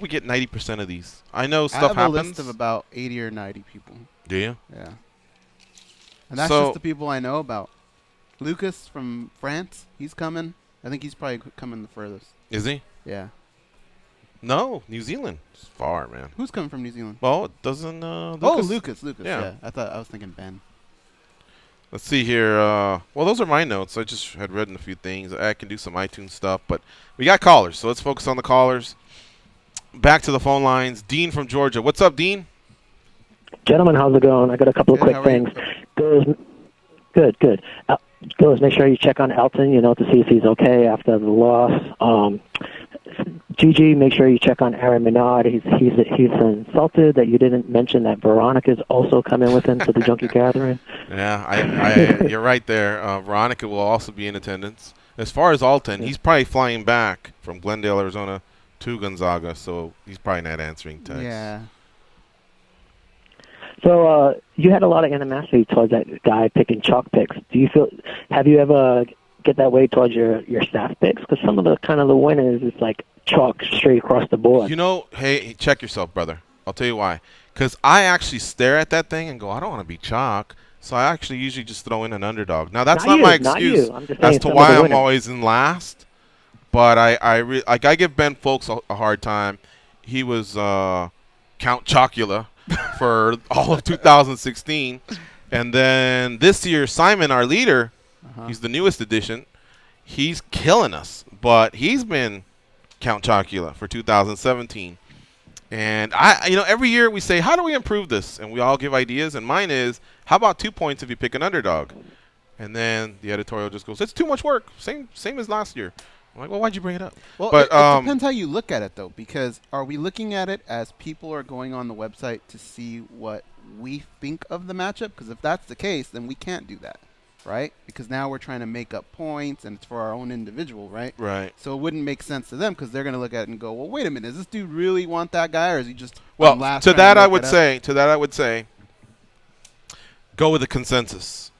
we get 90% of these. I know stuff happens. I have a list of about 80 or 90 people. Do you? Yeah. And that's just the people I know about. Lucas from France, he's coming. I think he's probably coming the furthest. Is he? Yeah. No, New Zealand. It's far, man. Who's coming from New Zealand? Well, it doesn't Lucas? Oh, Lucas. Yeah. I was thinking Ben. Let's see here. Well, those are my notes. I just had written a few things. I can do some iTunes stuff, but we got callers, so let's focus on the callers. Back to the phone lines. Dean from Georgia. What's up, Dean? Gentlemen, how's it going? I got a couple of quick things. Good. Goes, make sure you check on Elton, to see if he's okay after the loss. Gigi, make sure you check on Aaron Menard. He's insulted that you didn't mention that Veronica's also coming with him to the junkie gathering. Yeah, you're right there. Veronica will also be in attendance. As far as Alton, he's probably flying back from Glendale, Arizona to Gonzaga, so he's probably not answering texts. Yeah. So you had a lot of animosity towards that guy picking chalk picks. Have you ever get that way towards your staff picks? Because some of the winners, it's like chalk straight across the board. Hey, check yourself, brother. I'll tell you why. Because I actually stare at that thing and go, I don't want to be chalk. So I actually usually just throw in an underdog. Now, that's not my excuse as to why I'm always in last. But I give Ben Folks a hard time. He was Count Chocula for all of 2016. And then this year, Simon, our leader, he's the newest addition. He's killing us. But he's been Count Chocula for 2017. And every year we say, how do we improve this? And we all give ideas. And mine is, how about 2 points if you pick an underdog? And then the editorial just goes, it's too much work. Same as last year. I'm like, well, why'd you bring it up? Well, but, it depends how you look at it, though, because are we looking at it as people are going on the website to see what we think of the matchup? Because if that's the case, then we can't do that, right? Because now we're trying to make up points, and it's for our own individual, right? Right. So it wouldn't make sense to them because they're going to look at it and go, well, wait a minute, does this dude really want that guy, or is he just last? To that I would say, go with the consensus.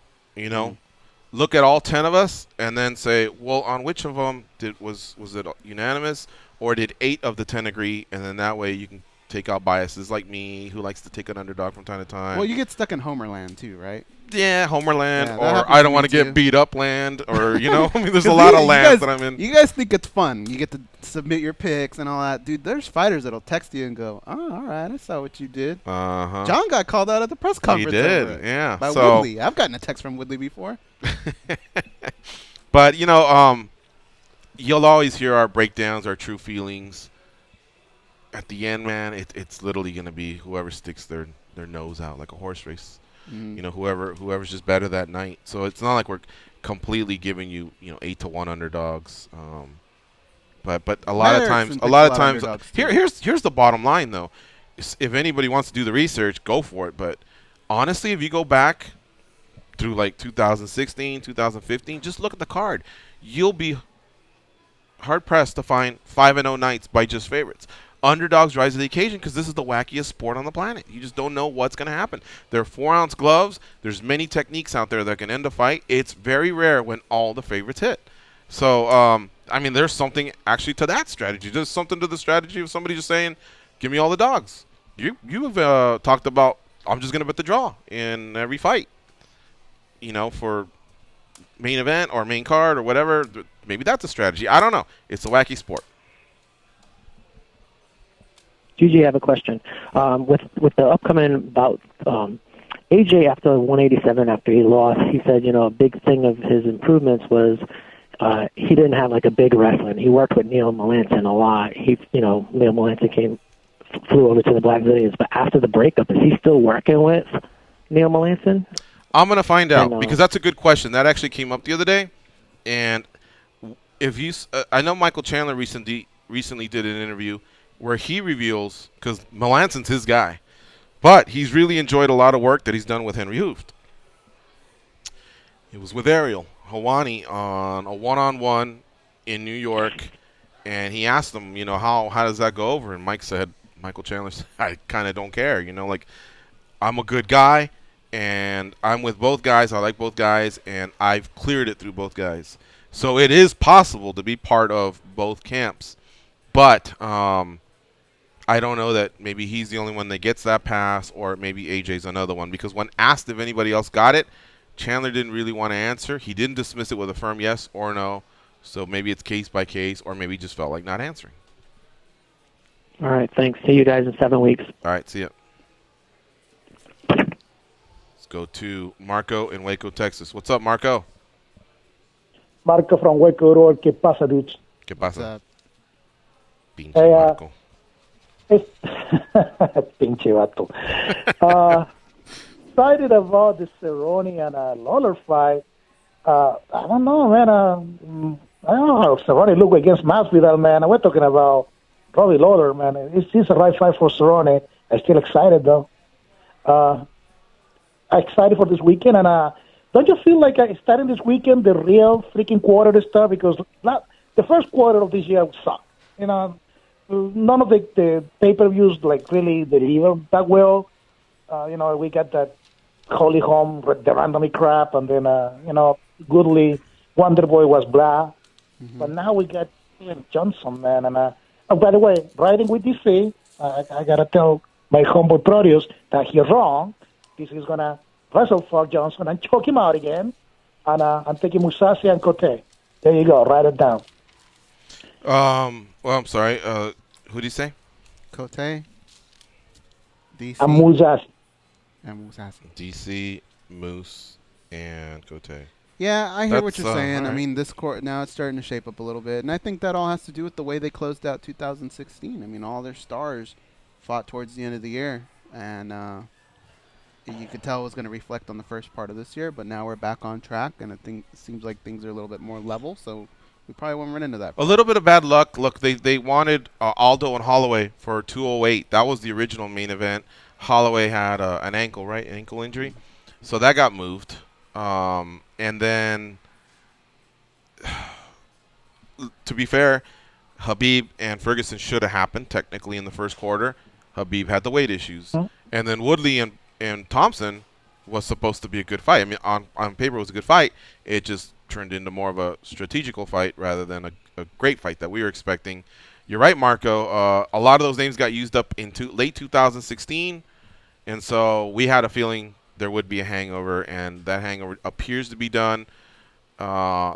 Look at all 10 of us and then say, well, on which of them was it unanimous, or did 8 of the 10 agree? And then that way you can take out biases like me, who likes to take an underdog from time to time. Well, you get stuck in Homerland too, right? Yeah, Homerland, or I don't want to get beat up land, or, there's a lot of lands that I'm in. You guys think it's fun. You get to submit your picks and all that. Dude, there's fighters that'll text you and go, oh, all right, I saw what you did. Uh-huh. John got called out at the press conference. He did, yeah. By Woodley. I've gotten a text from Woodley before. But, you'll always hear our breakdowns, our true feelings. at the end, man, it's literally going to be whoever sticks their nose out like a horse race. Mm. You know, whoever's just better that night. So it's not like we're completely giving you 8-1 underdogs. But a lot of times, here's the bottom line though. If anybody wants to do the research, go for it. But honestly, if you go back through like 2016, 2015, just look at the card. You'll be hard pressed to find 5-0 nights by just favorites. Underdogs rise to the occasion because this is the wackiest sport on the planet. You just don't know what's going to happen. There are 4-ounce gloves. There's many techniques out there that can end a fight. It's very rare when all the favorites hit. So, I mean, there's something actually to that strategy. There's something to the strategy of somebody just saying, give me all the dogs. You've talked about, I'm just going to bet the draw in every fight, for main event or main card or whatever. Maybe that's a strategy. I don't know. It's a wacky sport. Gigi, I have a question. With the upcoming bout, AJ after 187 after he lost, he said, a big thing of his improvements was he didn't have like a big wrestling. He worked with Neil Melanson a lot. Neil Melanson flew over to the Black Zillions, but after the breakup, is he still working with Neil Melanson? I'm going to find out because that's a good question. That actually came up the other day. And I know Michael Chandler recently did an interview where he reveals, because Melanson's his guy, but he's really enjoyed a lot of work that he's done with Henry Hooft. It was with Ariel Helwani on a one-on-one in New York, and he asked him, how does that go over? And Michael Chandler said, I kind of don't care. I'm a good guy, and I'm with both guys. I like both guys, and I've cleared it through both guys. So it is possible to be part of both camps. But I don't know that maybe he's the only one that gets that pass, or maybe AJ's another one. Because when asked if anybody else got it, Chandler didn't really want to answer. He didn't dismiss it with a firm yes or no. So maybe it's case by case, or maybe he just felt like not answering. All right, thanks. See you guys in 7 weeks. All right, see ya. Let's go to Marco in Waco, Texas. What's up, Marco? Marco from Waco, Road. ¿Qué pasa, dudes? ¿Qué pasa? Pinche Hey, Marco. Pinche vato. Excited about the Cerrone and Lawler fight. I don't know, man. I don't know how Cerrone looked against Masvidal, man. We're talking about Robbie Lawler, man. It's the right fight for Cerrone. I'm still excited, though. Excited for this weekend. And don't you feel like starting this weekend, the real freaking quarter to start? Because the first quarter of this year sucked. None of the pay-per-views really delivered that well. We got that Holy Home, the randomly crap, and then, Goodley, Wonder Boy was blah. Mm-hmm. But now we got Ian Johnson, man. And by the way, riding with DC, I got to tell my humble produce that he's wrong. This is going to wrestle for Johnson and choke him out again. And I'm taking Musashi and Cote. There you go. Write it down. Well, I'm sorry. Who did you say? Cote. DC. And Musashi. DC, Moose, and Cote. Yeah, I hear what you're saying. Right. I mean, this court now it's starting to shape up a little bit, and I think that all has to do with the way they closed out 2016. I mean, all their stars fought towards the end of the year, and you could tell it was going to reflect on the first part of this year. But now we're back on track, and I think it seems like things are a little bit more level. So we probably won't run into that. A little bit of bad luck. Look, they wanted Aldo and Holloway for 208. That was the original main event. Holloway had an ankle, right? An ankle injury. So that got moved. And then, to be fair, Khabib and Ferguson should have happened technically in the first quarter. Khabib had the weight issues. Mm-hmm. And then Woodley and Thompson was supposed to be a good fight. I mean, on paper it was a good fight. It just turned into more of a strategical fight rather than a great fight that we were expecting. You're right, Marco. A lot of those names got used up into late 2016, and so we had a feeling there would be a hangover, and that hangover appears to be done.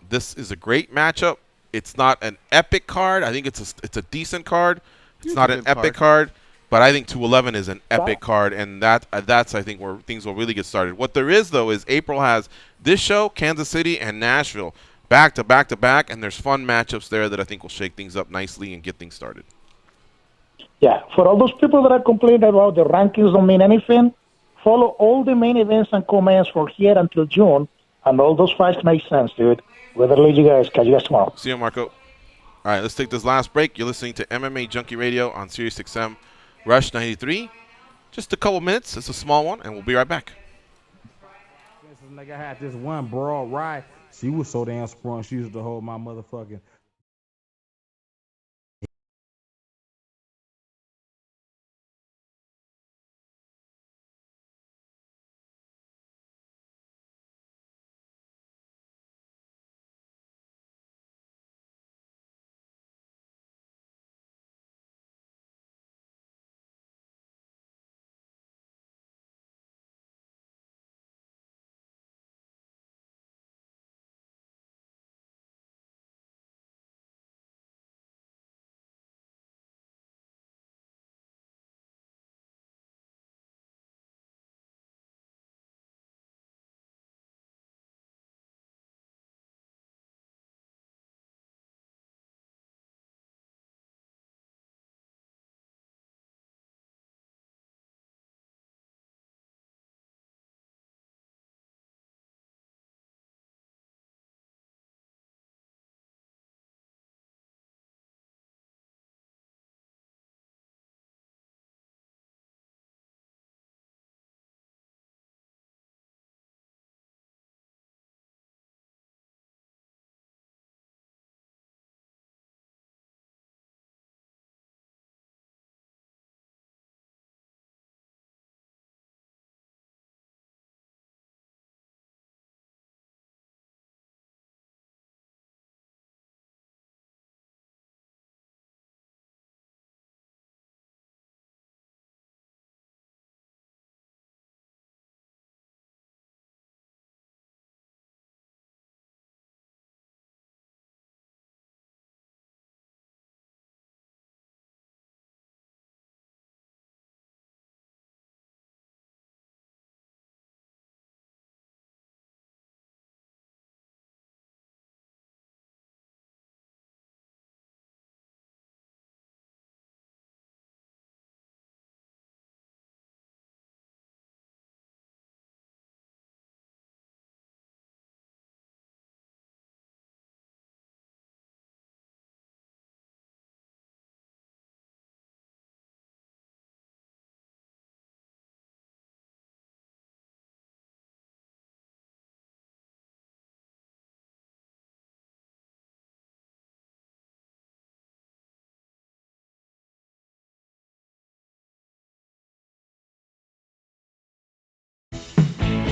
This is a great matchup. It's not an epic card. I think it's a decent card. It's not an epic card, but I think 211 is an epic card, and that's I think where things will really get started. What there is, though, is April has this show, Kansas City, and Nashville. Back to back to back, and there's fun matchups there that I think will shake things up nicely and get things started. Yeah, for all those people that are complaining about the rankings don't mean anything, follow all the main events and comments from here until June, and all those fights make sense, dude. We'll leave you guys. Catch you guys tomorrow. See you, Marco. All right, let's take this last break. You're listening to MMA Junkie Radio on Sirius XM Rush 93. Just a couple minutes. It's a small one, and we'll be right back. Like I had this one broad ride. She was so damn sprung. She used to hold my motherfucking.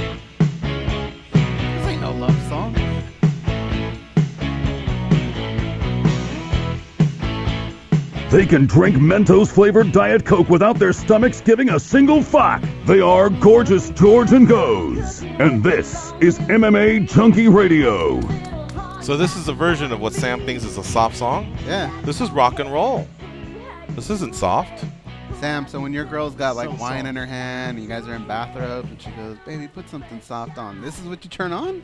This ain't no love song. They can drink Mentos-flavored Diet Coke without their stomachs giving a single fuck. They are Gorgeous George and Goes. And this is MMA Junkie Radio. So this is a version of what Sam thinks is a soft song. Yeah. This is rock and roll. This isn't soft. Sam, so when your girl's got like wine in her hand, and you guys are in bathrobes, and she goes, "Baby, put something soft on." This is what you turn on?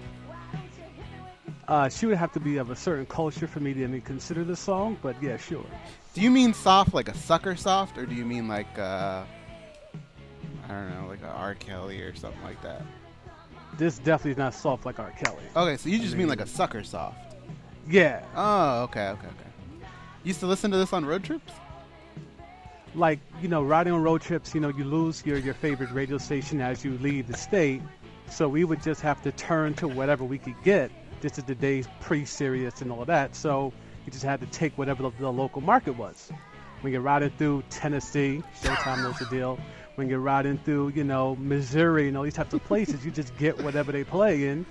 She would have to be of a certain culture for me to even consider this song, but yeah, sure. Do you mean soft like a sucker soft, or do you mean like I don't know, like a R. Kelly or something like that? This definitely is not soft like R. Kelly. Okay, so you just mean like a sucker soft. Yeah. Oh, okay. You used to listen to this on road trips? Like, riding on road trips, you lose your favorite radio station as you leave the state. So we would just have to turn to whatever we could get. This is the days pre-Sirius and all that. So you just had to take whatever the local market was. When you're riding through Tennessee, Showtime knows the deal. When you're riding through, Missouri and all these types of places, you just get whatever they play. And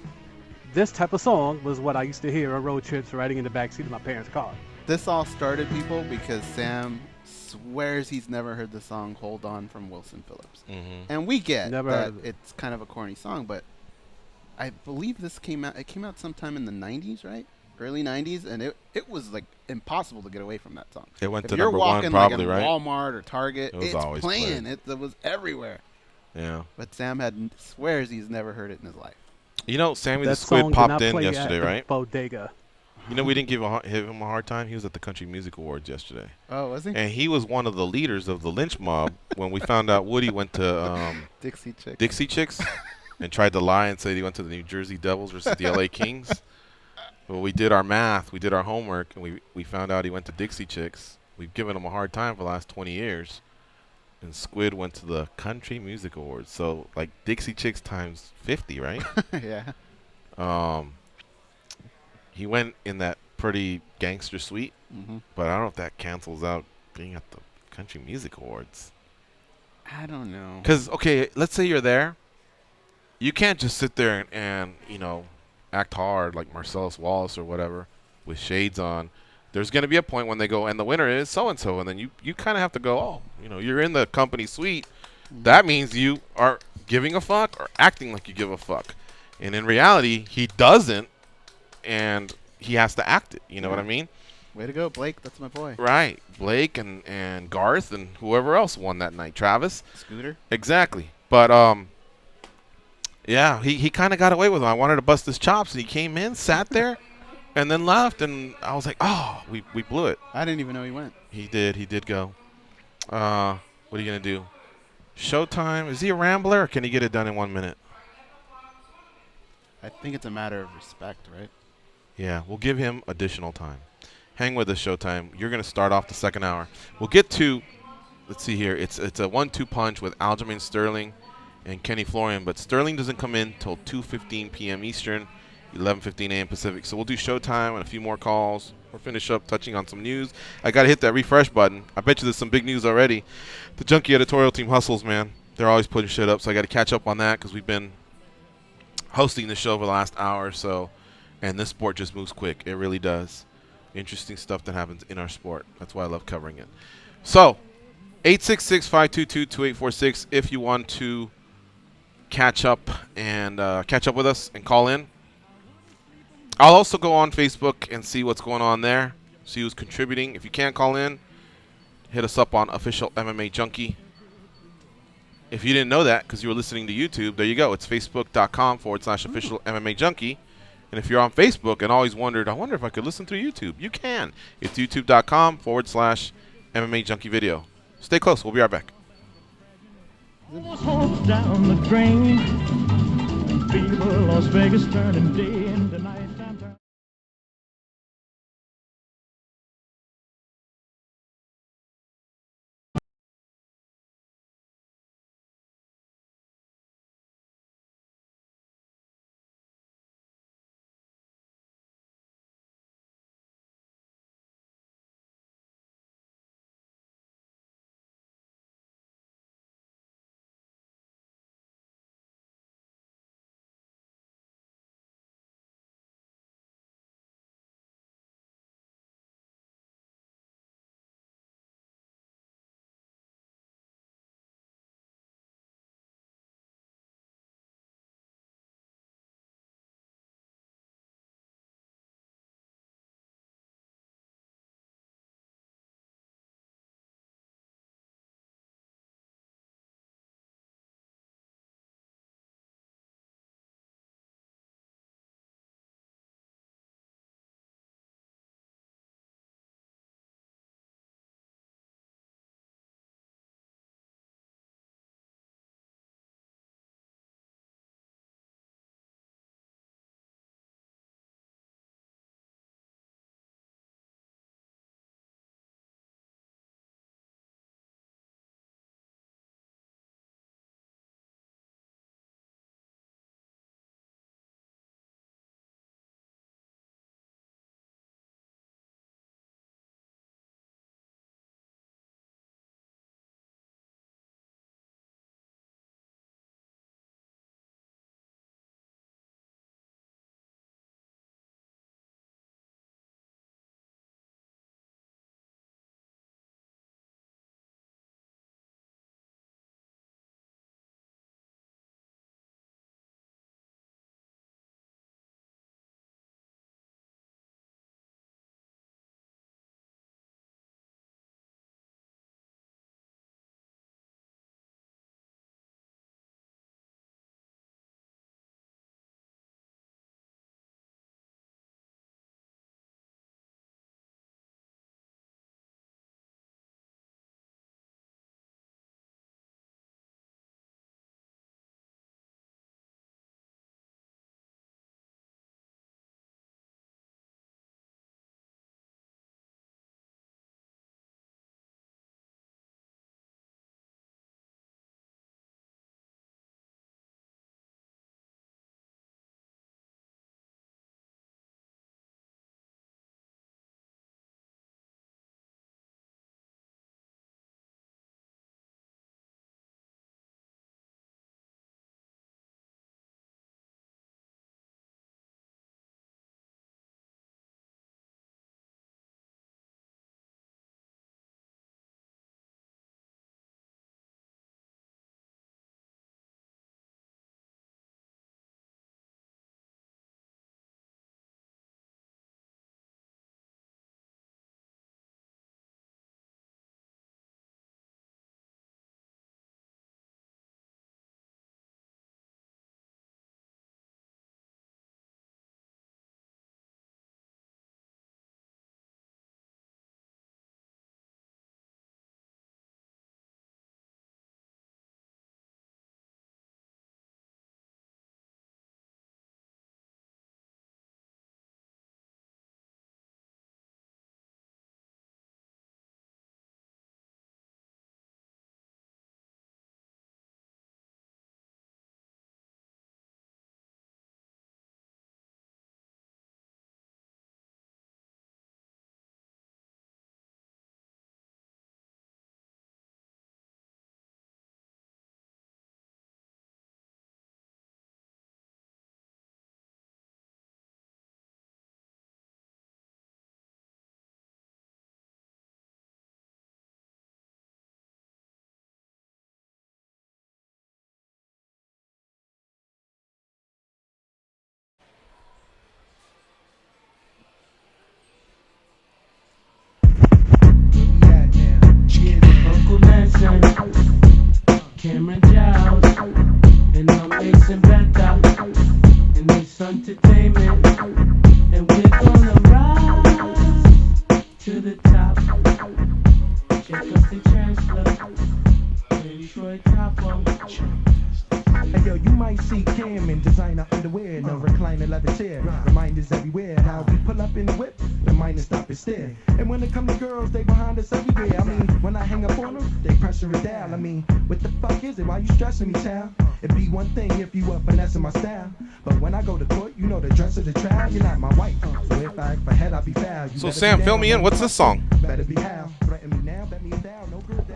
this type of song was what I used to hear on road trips riding in the backseat of my parents' car. This all started, people, because Sam swears he's never heard the song "Hold On" from Wilson Phillips. Mm-hmm. And we get Never that heard of it. it's kind of a corny song, but I believe this came out sometime in the 90s, right? Early 90s, and it was like impossible to get away from that song. It went if to you're number walking, one, probably, like, right? in Walmart or Target, It was it's always playing. played. It was everywhere. Yeah. But Sam swears he's never heard it in his life. Sammy the That Squid song did popped not in play yesterday, at the right? Bodega. You know, we didn't give him a hard time. He was at the Country Music Awards yesterday. Oh, was he? And he was one of the leaders of the lynch mob when we found out Woody went to Dixie Chicks and tried to lie and say he went to the New Jersey Devils versus the LA Kings. Well, we did our math, we did our homework, and we found out he went to Dixie Chicks. We've given him a hard time for the last 20 years. And Squid went to the Country Music Awards. So, like, Dixie Chicks times 50, right? Yeah. He went in that pretty gangster suite, Mm-hmm. but I don't know if that cancels out being at the Country Music Awards. I don't know. Because, okay, let's say you're there. You can't just sit there and act hard like Marcellus Wallace or whatever with shades on. There's going to be a point when they go, and the winner is so-and-so, and then you kind of have to go, you're in the company suite. Mm-hmm. That means you are giving a fuck or acting like you give a fuck. And in reality, he doesn't, and he has to act it. You know what I mean? Way to go, Blake. That's my boy. Right. Blake and Garth and whoever else won that night. Travis. Scooter. Exactly. But, yeah, he kind of got away with it. I wanted to bust his chops, and he came in, sat there, and then left, and I was like, oh, we blew it. I didn't even know he went. He did go. What are you going to do? Showtime? Is he a rambler, or can he get it done in 1 minute? I think it's a matter of respect, right? Yeah, we'll give him additional time. Hang with us, Showtime. You're going to start off the second hour. We'll get to, let's see here, it's a 1-2 punch with Aljamain Sterling and Kenny Florian, but Sterling doesn't come in till 2:15 p.m. Eastern, 11:15 a.m. Pacific. So we'll do Showtime and a few more calls. We'll finish up touching on some news. I got to hit that refresh button. I bet you there's some big news already. The Junkie editorial team hustles, man. They're always putting shit up, so I got to catch up on that because we've been hosting the show for the last hour or so, and this sport just moves quick. It really does. Interesting stuff that happens in our sport. That's why I love covering it. So, 866-522-2846 if you want to catch up with us and call in. I'll also go on Facebook and see what's going on there, see who's contributing. If you can't call in, hit us up on Official MMA Junkie. If you didn't know that because you were listening to YouTube, there you go. It's facebook.com/Official MMA Junkie. And if you're on Facebook and always wondered, I wonder if I could listen through YouTube, you can. It's youtube.com/MMA Junkie Video. Stay close. We'll be right back. Down the drain, fever, Las Vegas turning day into night. Mace and banter in this entertainment, and we're gonna rise to the top. Check us the chancellor, Detroit top one. Hey yo, you might see Cam in designer underwear, no recliner leather chair. Reminders everywhere. Now we pull up in the whip, the miners stop and stare. And when it come to girls, they behind us everywhere. I mean, when I hang up on them, they pressure it down. I mean, what the fuck is it? Why you stressing me, child? It'd be one thing if you were finessing my style, but when I go to court, you know the dress of the trial. You're not my wife, so if I act for head, I'll be foul. So Sam, fill me in. What's this song? Better be how. Threaten me now, bet me down. No good.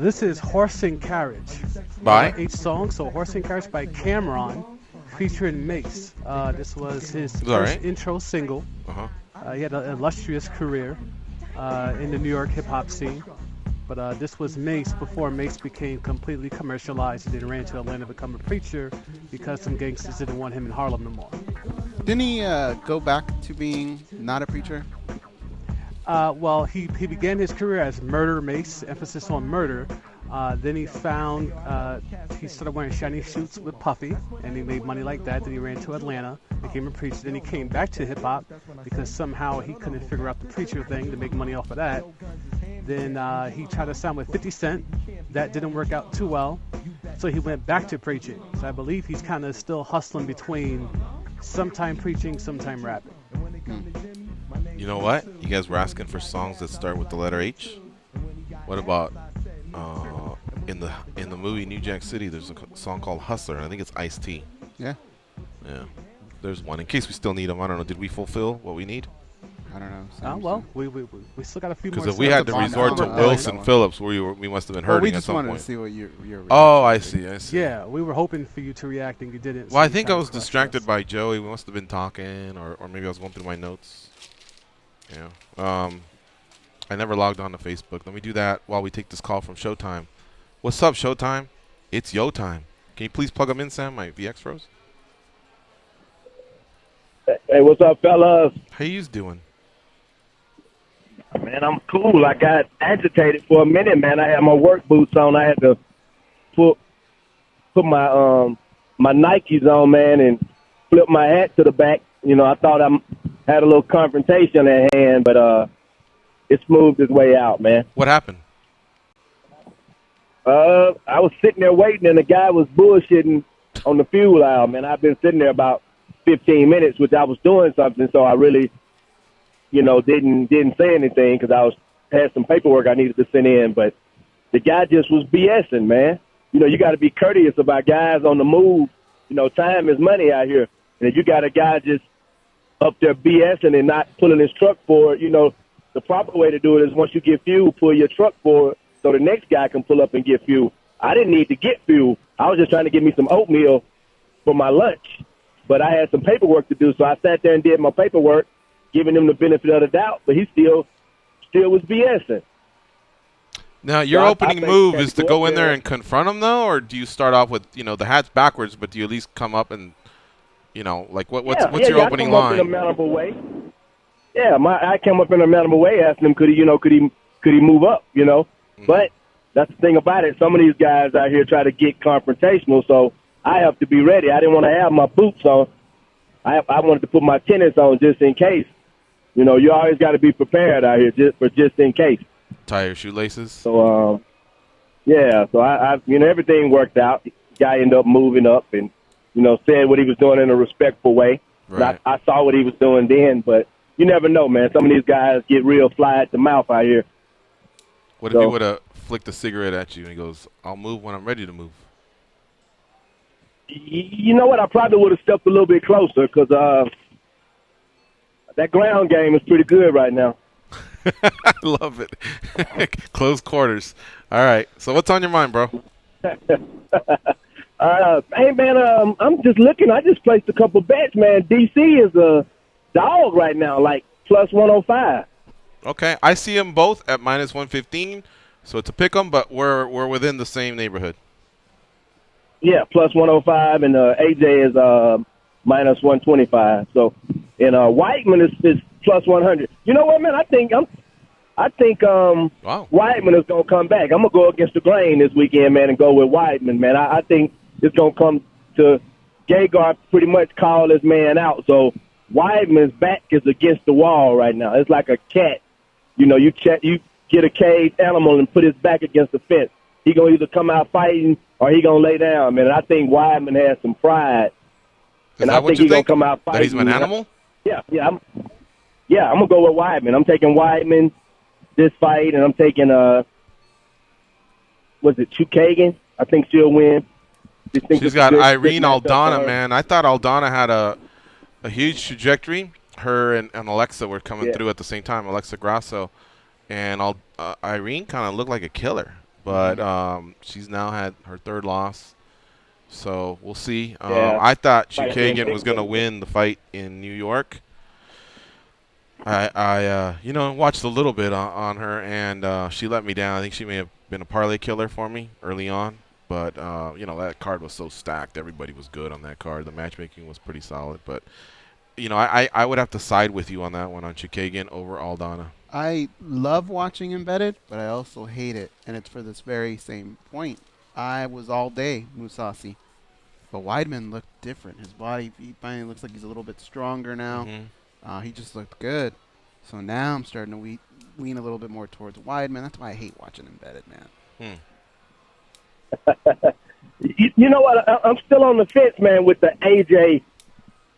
This is Horse and Carriage. By? 8 songs. So Horse and Carriage by Cameron, featuring Mace. This was his first intro single. He had an illustrious career in the New York hip-hop scene. But this was Mace before Mace became completely commercialized and then ran to Atlanta to become a preacher because some gangsters didn't want him in Harlem no more. Didn't he go back to being not a preacher? Well, he began his career as Murder Mace, emphasis on murder. Then he found, he started wearing shiny suits with Puffy, and he made money like that. Then he ran to Atlanta, became a preacher. Then he came back to hip-hop because somehow he couldn't figure out the preacher thing to make money off of that. Then he tried to sign with 50 Cent. That didn't work out too well, so he went back to preaching. So I believe he's kind of still hustling between sometime preaching, sometime rapping. You know what? You guys were asking for songs that start with the letter H. What about in the movie New Jack City? There's a song called Hustler, and I think it's Ice-T. Yeah. Yeah. There's one. In case we still need them, I don't know. Did we fulfill what we need? I don't know. Well, we still got a few more. Because if we had to resort to Wilson Phillips, we must have been hurting at some point. We just wanted to see what your Oh, I see. Yeah, we were hoping for you to react, and you didn't. Well, I think I was distracted by Joey. We must have been talking, or maybe I was going through my notes. Yeah. I never logged on to Facebook. Let me do that while we take this call from Showtime. What's up, Showtime? It's yo time. Can you please plug them in, Sam? My VX froze. Hey, what's up, fellas? How you doing? Man, I'm cool. I got agitated for a minute, man. I had my work boots on. I had to put my my Nikes on, man, and flip my hat to the back. You know, I thought I had a little confrontation at hand, but it smoothed its way out, man. What happened? I was sitting there waiting, and the guy was bullshitting on the fuel aisle, man. I've been sitting there about 15 minutes, which I was doing something, so I really, didn't say anything because had some paperwork I needed to send in. But the guy just was BSing, man. You got to be courteous about guys on the move. Time is money out here, and if you got a guy just up there BSing and not pulling his truck forward, the proper way to do it is once you get fuel, pull your truck forward so the next guy can pull up and get fuel. I didn't need to get fuel. I was just trying to get me some oatmeal for my lunch. But I had some paperwork to do, so I sat there and did my paperwork, giving him the benefit of the doubt, but he still was BSing. Now, your opening move is to go in there and confront him, though, or do you start off with, the hat's backwards, but do you at least come up and, what's your opening line? I come up in a mannerable way. Yeah, I came up in a mannerable way, asking him, could he move up, Mm-hmm. But that's the thing about it. Some of these guys out here try to get confrontational, so I have to be ready. I didn't want to have my boots on. I wanted to put my tennis on just in case. You always got to be prepared out here just in case. Tie your shoelaces. So, yeah. So I everything worked out. Guy ended up moving up and, said what he was doing in a respectful way. Right. I saw what he was doing then, but you never know, man. Some of these guys get real fly at the mouth out here. What if he would have flicked a cigarette at you and he goes, "I'll move when I'm ready to move"? You know what? I probably would have stepped a little bit closer because that ground game is pretty good right now. I love it. Close quarters. All right. So what's on your mind, bro? Hey, man, I'm just looking. I just placed a couple bets, man. DC is a dog right now, like plus 105. Okay. I see them both at minus 115. So it's a pick 'em, but we're within the same neighborhood. Yeah, plus 105, and AJ is minus 125. So, and Whiteman is plus 100. You know what, man? I think Whiteman is gonna come back. I'm gonna go against the grain this weekend, man, and go with Whiteman, man. I think it's gonna come to Gegard pretty much called his man out. So Weidman's back is against the wall right now. It's like a cat. You know, you get a caged animal and put his back against the fence. He gonna either come out fighting or he gonna lay down, man. And I think Weidman has some pride. Is that what you think? Gonna come out fighting. That he's an animal? Yeah. I'm gonna go with Weidman. I'm taking Weidman this fight, and I'm taking was it Chukagan? I think she'll win. She's got Irene Aldana, man. I thought Aldana had a huge trajectory. Her and Alexa were coming through at the same time, Alexa Grasso. And Irene kind of looked like a killer. But she's now had her third loss. So we'll see. I thought Chukagan was going to win the fight in New York. I watched a little bit on her, and she let me down. I think she may have been a parlay killer for me early on. But, that card was so stacked. Everybody was good on that card. The matchmaking was pretty solid. But, I would have to side with you on that one, on Chukagan over Aldana. I love watching Embedded, but I also hate it. And it's for this very same point. I was all day Mousasi. But Weidman looked different. His body, he finally looks like he's a little bit stronger now. Mm-hmm. He just looked good. So now I'm starting to lean a little bit more towards Weidman. That's why I hate watching Embedded, man. You know what? I'm still on the fence, man, with the AJ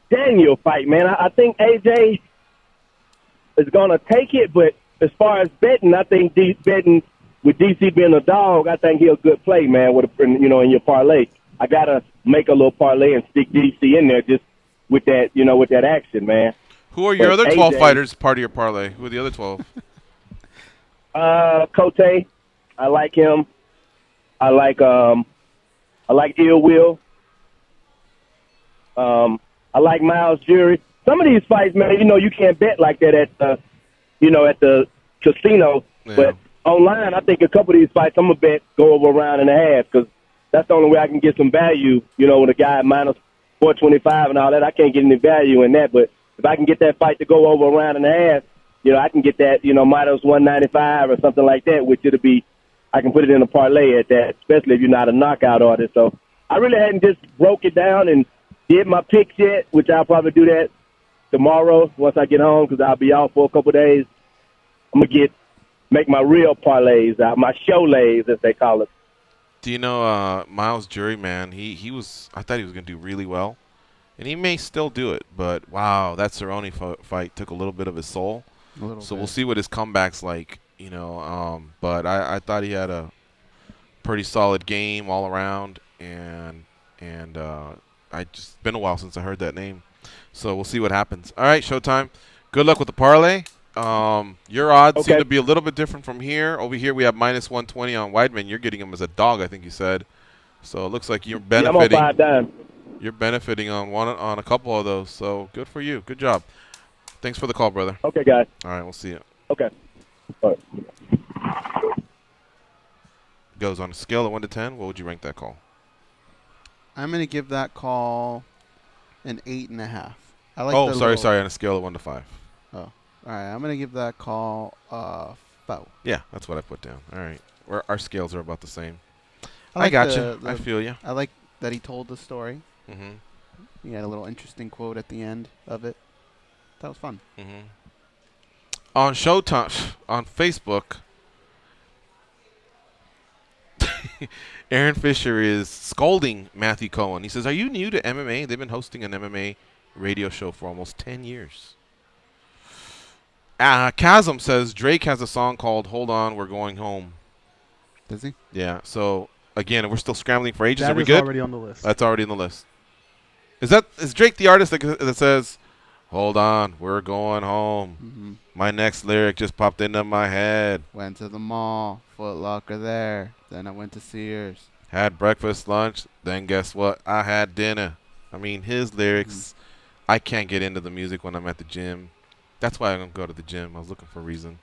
Daniel fight, man. I think AJ is going to take it, but as far as betting, I think betting with DC being a dog, I think he'll good play, man, in your parlay. I got to make a little parlay and stick DC in there just with that, with that action, man. Who are your other 12 fighters part of your parlay? Who are the other 12? Cote. I like him. I like Ill Will. I like Miles Jury. Some of these fights, man, you can't bet like that at the casino. Yeah. But online, I think a couple of these fights, I'm gonna bet go over a round and a half because that's the only way I can get some value. With a guy at minus 425 and all that, I can't get any value in that. But if I can get that fight to go over a round and a half, I can get that minus 195 or something like that, which it'll be. I can put it in a parlay at that, especially if you're not a knockout artist. So I really hadn't just broke it down and did my picks yet, which I'll probably do that tomorrow once I get home because I'll be off for a couple of days. I'm going to make my real parlays out, my show lays, as they call it. Do you know Miles Jury, man, I thought he was going to do really well, and he may still do it, but wow, that Cerrone fight took a little bit of his soul. We'll see what his comeback's like. But I thought he had a pretty solid game all around, and I just been a while since I heard that name, so we'll see what happens. All right, Showtime. Good luck with the parlay. Your odds seem to be a little bit different from here. Over here we have minus 120 on Weidman. You're getting him as a dog, I think you said. So it looks like you're benefiting. I'm on 5 down. You're benefiting on a couple of those. So good for you. Good job. Thanks for the call, brother. Okay, guys. All right, we'll see you. Okay. All right. Goes on a scale of 1 to 10. What would you rank that call? I'm going to give that call an 8.5. Sorry. On a scale of 1 to 5. Oh, all right. I'm going to give that call 4. Yeah, that's what I put down. All right. Our scales are about the same. I got you. I feel you. I like that he told the story. Mm-hmm. He had a little interesting quote at the end of it. That was fun. Mm-hmm. On Showtime, on Facebook, Aaron Fisher is scolding Matthew Cohen. He says, "Are you new to MMA? They've been hosting an MMA radio show for almost 10 years." Chasm says Drake has a song called "Hold On, We're Going Home." Does he? Yeah. So again, we're still scrambling for ages. That Are we is good? already on the list. That's already on the list. Is Drake the artist that says, "Hold on, we're going home"? Mm-hmm. My next lyric just popped into my head. Went to the mall, Foot Locker there. Then I went to Sears. Had breakfast, lunch. Then guess what? I had dinner. I mean, his lyrics. I can't get into the music when I'm at the gym. That's why I don't go to the gym. I was looking for a reason.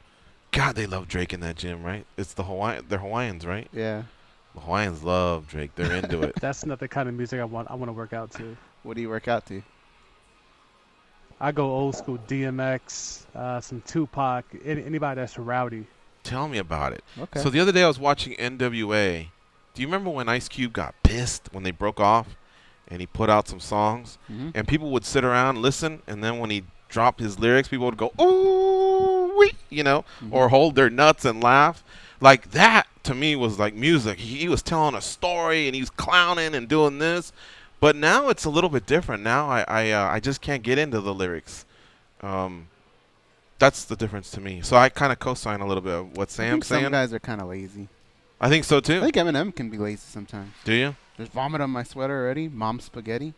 God, they love Drake in that gym, right? It's the They're Hawaiians, right? Yeah. The Hawaiians love Drake. They're into it. That's not the kind of music I want to work out to. What do you work out to? I go old school DMX, some Tupac, anybody that's rowdy. Tell me about it. Okay. So the other day I was watching NWA. Do you remember when Ice Cube got pissed when they broke off? and he put out some songs, and people would sit around, listen, and then when he dropped his lyrics, people would go, ooh, wee, or hold their nuts and laugh. Like that, to me, was like music. He was telling a story, and he was clowning and doing this. But now it's a little bit different. Now I just can't get into the lyrics. That's the difference to me. So I kind of co-sign a little bit of what Sam's saying. Some guys are kind of lazy. I think so, too. I think Eminem can be lazy sometimes. Do you? There's vomit on my sweater already. Mom spaghetti.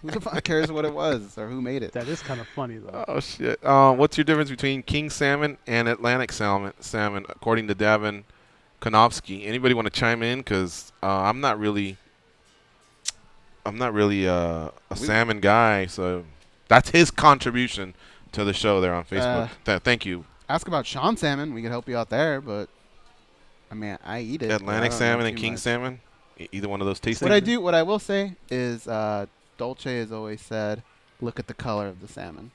Who the fuck cares what it was or who made it? That is kind of funny, though. Oh, shit. What's your difference between king salmon and Atlantic salmon, according to Davin Konofsky? Anybody want to chime in? Because I'm not really a salmon guy, so that's his contribution to the show there on Facebook. Thank you. Ask about Sean salmon. We could help you out there, but I mean, I eat it. Atlantic salmon and king salmon, either one of those tastes. What I will say is, Dolce has always said, "Look at the color of the salmon."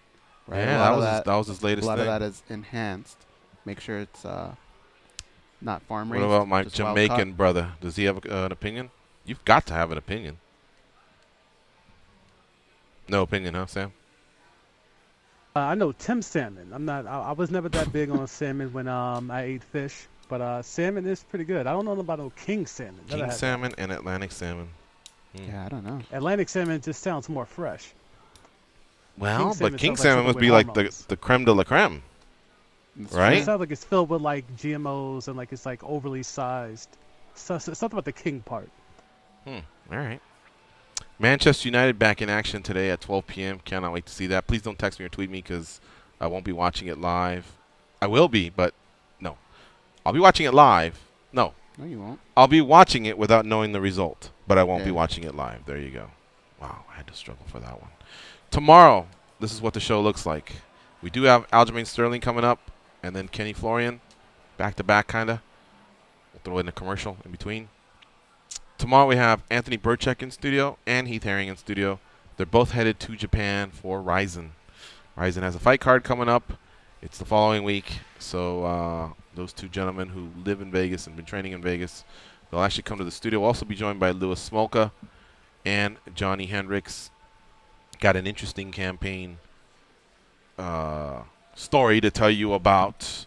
Right? Yeah, that was his latest thing. A lot of that is enhanced. Make sure it's not farm raised. What about my Jamaican brother? Does he have an opinion? You've got to have an opinion. No opinion, huh, Sam? I know Tim salmon. I was never that big on salmon when I ate fish, but salmon is pretty good. I don't know about no king salmon. King salmon and Atlantic salmon. Yeah, I don't know. Atlantic salmon just sounds more fresh. Well, but king salmon must be like the creme de la creme, right? It sounds like it's filled with like GMOs and like it's like overly sized. So something about the king part. All right. Manchester United back in action today at 12 p.m. Cannot wait to see that. Please don't text me or tweet me because I won't be watching it live. I will be, but no. I'll be watching it live. No. No, you won't. I'll be watching it without knowing the result, but I won't be watching it live. There you go. Wow, I had to struggle for that one. Tomorrow, this is what the show looks like. We do have Aljamain Sterling coming up, and then Kenny Florian, back-to-back kind of. We'll throw in a commercial in between. Tomorrow we have Anthony Burchek in studio and Heath Herring in studio. They're both headed to Japan for Ryzen. Ryzen has a fight card coming up. It's the following week. So those two gentlemen who live in Vegas and been training in Vegas, they'll actually come to the studio. We'll also be joined by Louis Smolka and Johnny Hendricks. Got an interesting campaign story to tell you about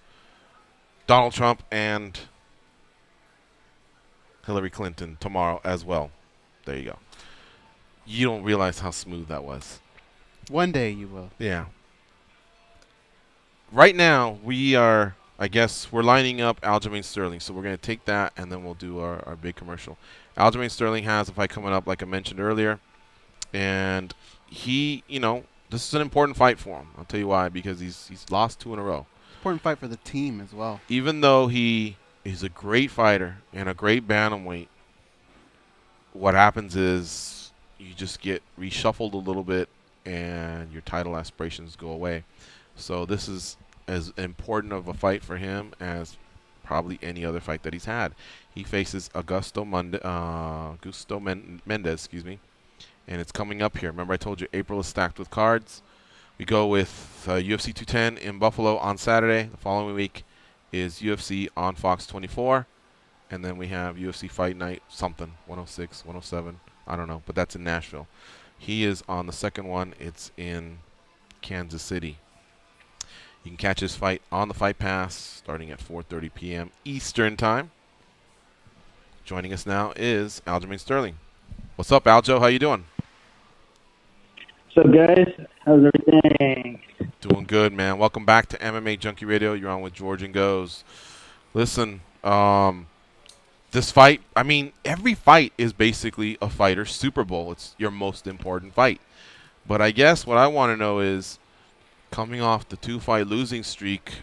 Donald Trump and Hillary Clinton tomorrow as well. There you go. You don't realize how smooth that was. One day you will. Yeah. Right now, we're lining up Aljamain Sterling. So we're going to take that, and then we'll do our big commercial. Aljamain Sterling has a fight coming up, like I mentioned earlier. And he, this is an important fight for him. I'll tell you why. Because he's lost 2 in a row. Important fight for the team as well. Even though he's a great fighter and a great bantamweight, what happens is you just get reshuffled a little bit and your title aspirations go away. So this is as important of a fight for him as probably any other fight that he's had. He faces Augusto Mendez, and it's coming up here. Remember I told you April is stacked with cards. We go with UFC 210 in Buffalo on Saturday. The following week is UFC on Fox 24, and then we have UFC Fight Night something, 106, 107, I don't know, but that's in Nashville. He is on the second one. It's in Kansas City. You can catch his fight on the Fight Pass starting at 4:30 p.m. Eastern Time. Joining us now is Aljamain Sterling. What's up, Aljo? How you doing? What's up, guys? How's everything? Doing good, man. Welcome back to MMAjunkie Radio. You're on with George and Goes. Listen, this fight, every fight is basically a fighter's Super Bowl. It's your most important fight. But I guess what I want to know is, coming off the 2-fight losing streak,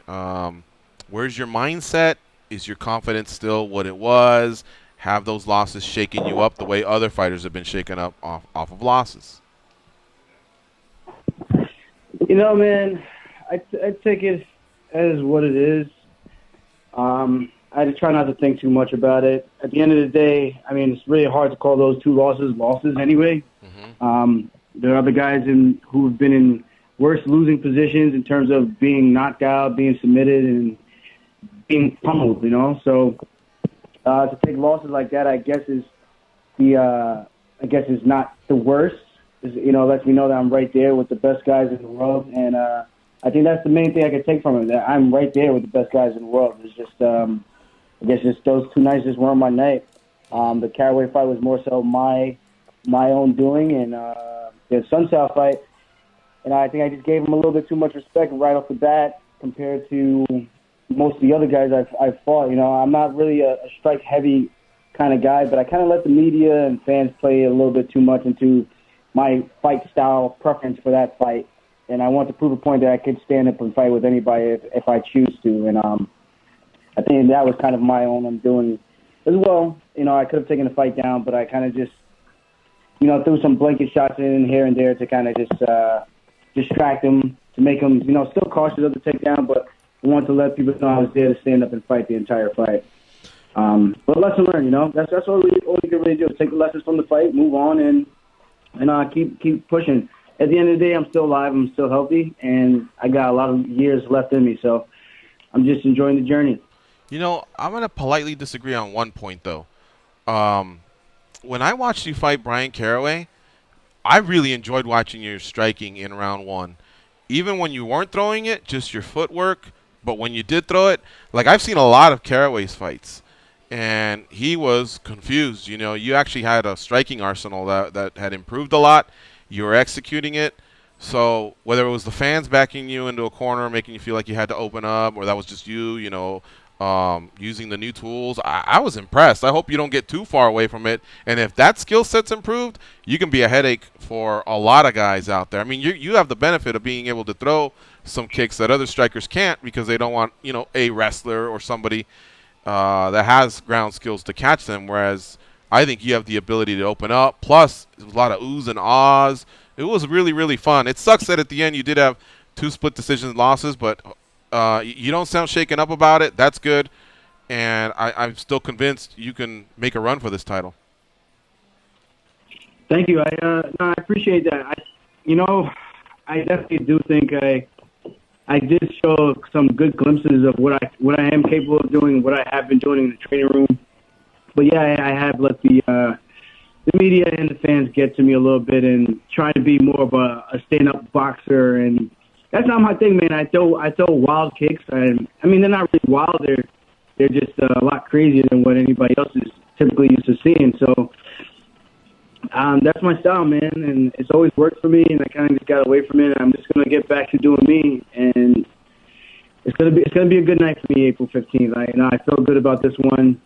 where's your mindset? Is your confidence still what it was? Have those losses shaken you up the way other fighters have been shaken up off of losses? Man, I take it as what it is. I try not to think too much about it. At the end of the day, it's really hard to call those 2 losses anyway. Mm-hmm. There are other guys who've been in worse losing positions in terms of being knocked out, being submitted, and being pummeled, So to take losses like that, I guess, is the I guess, is not the worst. You know, lets me know that I'm right there with the best guys in the world, and I think that's the main thing I can take from it. That I'm right there with the best guys in the world. It's just, I guess, just those 2 nights just weren't my night. The Caraway fight was more so my own doing, and the Sunsal fight, and I think I just gave him a little bit too much respect right off the bat compared to most of the other guys I've fought. You know, I'm not really a strike heavy kind of guy, but I kind of let the media and fans play a little bit too much into my fight style preference for that fight. And I want to prove a point that I could stand up and fight with anybody if I choose to. And I think that was kind of my own undoing as well. You know, I could have taken the fight down, but I kind of just, you know, threw some blanket shots in here and there to kind of just distract him, to make him, you know, still cautious of the takedown, but I want to let people know I was there to stand up and fight the entire fight. But lesson learned, you know, that's all you can really do is take the lessons from the fight, move on, and keep pushing. At the end of the day, I'm still alive, I'm still healthy, and I got a lot of years left in me, so I'm just enjoying the journey. You know, I'm going to politely disagree on one point, though. When I watched you fight Brian Caraway, I really enjoyed watching your striking in round 1. Even when you weren't throwing it, just your footwork, but when you did throw it, like I've seen a lot of Caraway's fights, and he was confused. You know, you actually had a striking arsenal that had improved a lot. You were executing it. So whether it was the fans backing you into a corner, making you feel like you had to open up, or that was just you, you know, using the new tools, I was impressed. I hope you don't get too far away from it. And if that skill set's improved, you can be a headache for a lot of guys out there. I mean, you have the benefit of being able to throw some kicks that other strikers can't because they don't want, you know, a wrestler or somebody that has ground skills to catch them, whereas I think you have the ability to open up. Plus, there was a lot of oohs and ahs. It was really, really fun. It sucks that at the end you did have 2 split decision losses, but you don't sound shaken up about it. That's good, and I'm still convinced you can make a run for this title. Thank you. I appreciate that. I definitely do think I did show some good glimpses of what I am capable of doing, what I have been doing in the training room. But yeah, I have let the media and the fans get to me a little bit and try to be more of a stand-up boxer, and that's not my thing, man. I throw wild kicks, and I mean they're not really wild. They're just a lot crazier than what anybody else is typically used to seeing. So that's my style, man, and it's always worked for me. And I kind of just got away from it. And I'm just gonna get back to doing me, and it's gonna be a good night for me, April 15th. I feel good about this one.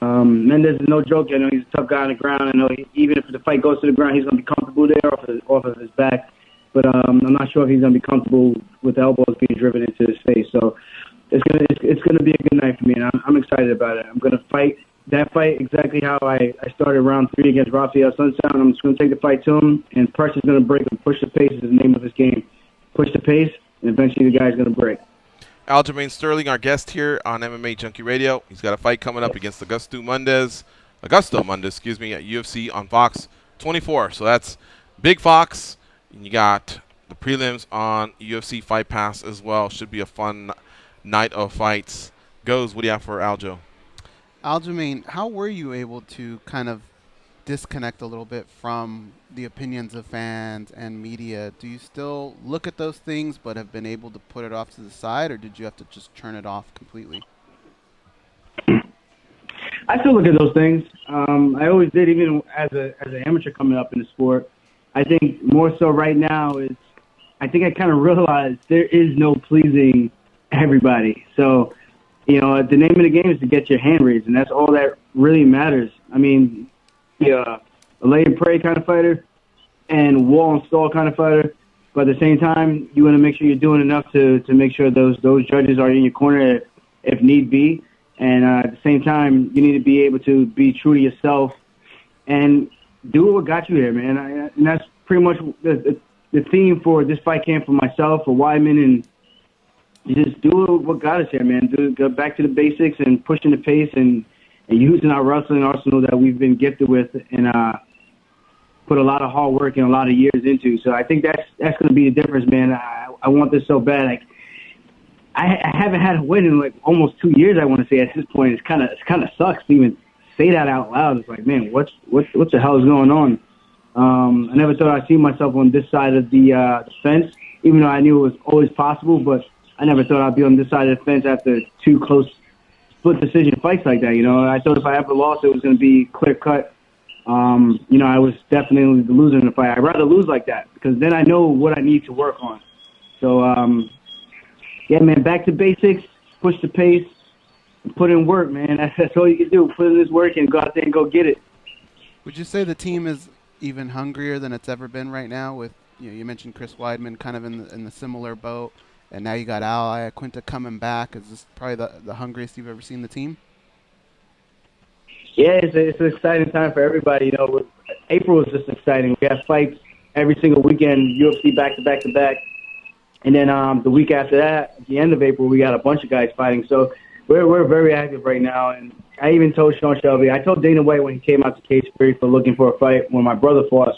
Mendez is no joke. I know he's a tough guy on the ground. I know even if the fight goes to the ground, he's going to be comfortable there off of his back. But I'm not sure if he's going to be comfortable with the elbows being driven into his face. So it's gonna be a good night for me, and I'm excited about it. I'm going to fight that fight exactly how I started round 3 against Rafael Sunsound. I'm just going to take the fight to him, and pressure's going to break him. Push the pace is the name of his game. Push the pace, and eventually the guy's going to break. Aljamain Sterling, our guest here on MMAjunkie Radio. He's got a fight coming up against Augusto Mendez, at UFC on Fox 24. So that's Big Fox. And you got the prelims on UFC Fight Pass as well. Should be a fun night of fights. Goes, what do you have for Aljo? Aljamain, how were you able to kind of disconnect a little bit from the opinions of fans and media? Do you still look at those things but have been able to put it off to the side, or did you have to just turn it off completely? I still look at those things. I always did, even as an amateur coming up in the sport. I think more so right now is I think I kind of realized there is no pleasing everybody. So, the name of the game is to get your hand raised, and that's all that really matters. I mean, a lay and pray kind of fighter and wall and stall kind of fighter. But at the same time, you want to make sure you're doing enough to make sure those judges are in your corner if need be. And at the same time, you need to be able to be true to yourself and do what got you here, man. And that's pretty much the theme for this fight camp for myself, for Weidman, and just do what got us here, man. Go back to the basics and pushing the pace and using our wrestling arsenal that we've been gifted with, and put a lot of hard work and a lot of years into. So I think that's going to be the difference, man. I want this so bad. Like I haven't had a win in like almost 2 years. I want to say at this point, it kind of sucks to even say that out loud. It's like, man, what the hell is going on? I never thought I'd see myself on this side of the fence, even though I knew it was always possible. But I never thought I'd be on this side of the fence after 2 close split decision fights like that. I thought if I ever lost, it was going to be clear cut. I was definitely the loser in the fight. I'd rather lose like that because then I know what I need to work on. So, yeah, man, back to basics, push the pace, and put in work, man. That's all you can do. Put in this work and go out there and go get it. Would you say the team is even hungrier than it's ever been right now? With you mentioned Chris Weidman kind of in the similar boat, and now you got Al Iaquinta coming back. Is this probably the hungriest you've ever seen the team? Yeah, it's an exciting time for everybody. April is just exciting. We have fights every single weekend, UFC back to back to back. And then the week after that, at the end of April, we got a bunch of guys fighting. So we're very active right now. And I even told Sean Shelby, I told Dana White when he came out to Cage Fury for looking for a fight when my brother fought.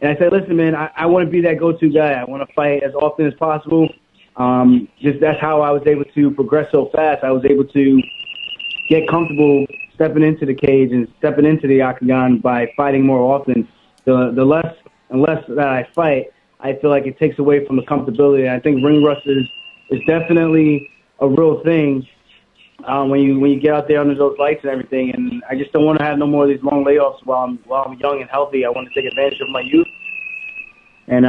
And I said, listen, man, I want to be that go-to guy. I want to fight as often as possible. Just that's how I was able to progress so fast. I was able to get comfortable stepping into the cage and stepping into the octagon by fighting more often. The less and less that I fight, I feel like it takes away from the comfortability. I think ring rust is definitely a real thing when you get out there under those lights and everything. And I just don't want to have no more of these long layoffs while I'm young and healthy. I want to take advantage of my youth. And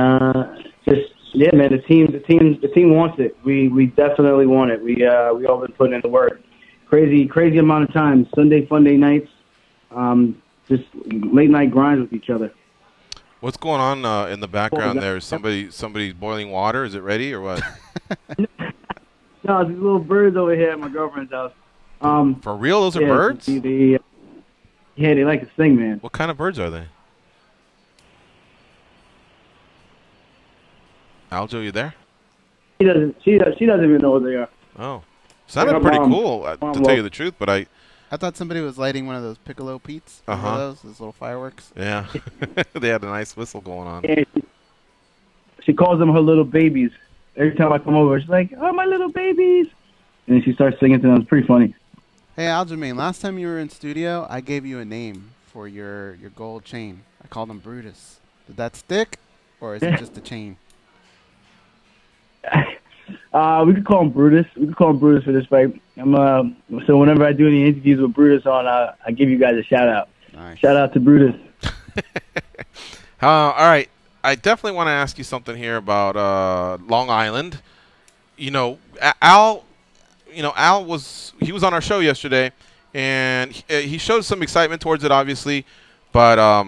yeah, man, the team wants it. We definitely want it. We all been putting in the work. Crazy amount of time. Sunday, Funday nights, just late night grinds with each other. What's going on in the background there? Is somebody boiling water? Is it ready or what? No, these little birds over here at my girlfriend's house. For real? Those are birds? Yeah, they like to sing, man. What kind of birds are they? Aljo, you there? She doesn't even know what they are. Oh. Sounded pretty cool, to tell you the truth, but I thought somebody was lighting one of those Piccolo Pete's. Those little fireworks. Yeah. They had a nice whistle going on. Yeah, she calls them her little babies. Every time I come over, she's like, "Oh, my little babies." And she starts singing to them. It's pretty funny. Hey, Aljamain, last time you were in studio, I gave you a name for your gold chain. I called him Brutus. Did that stick, or is it just a chain? We could call him Brutus. We could call him Brutus for this fight. So whenever I do any interviews with Brutus on, I give you guys a shout out. Nice. Shout out to Brutus. All right, I definitely want to ask you something here about Long Island. Al was on our show yesterday, and he showed some excitement towards it, obviously, but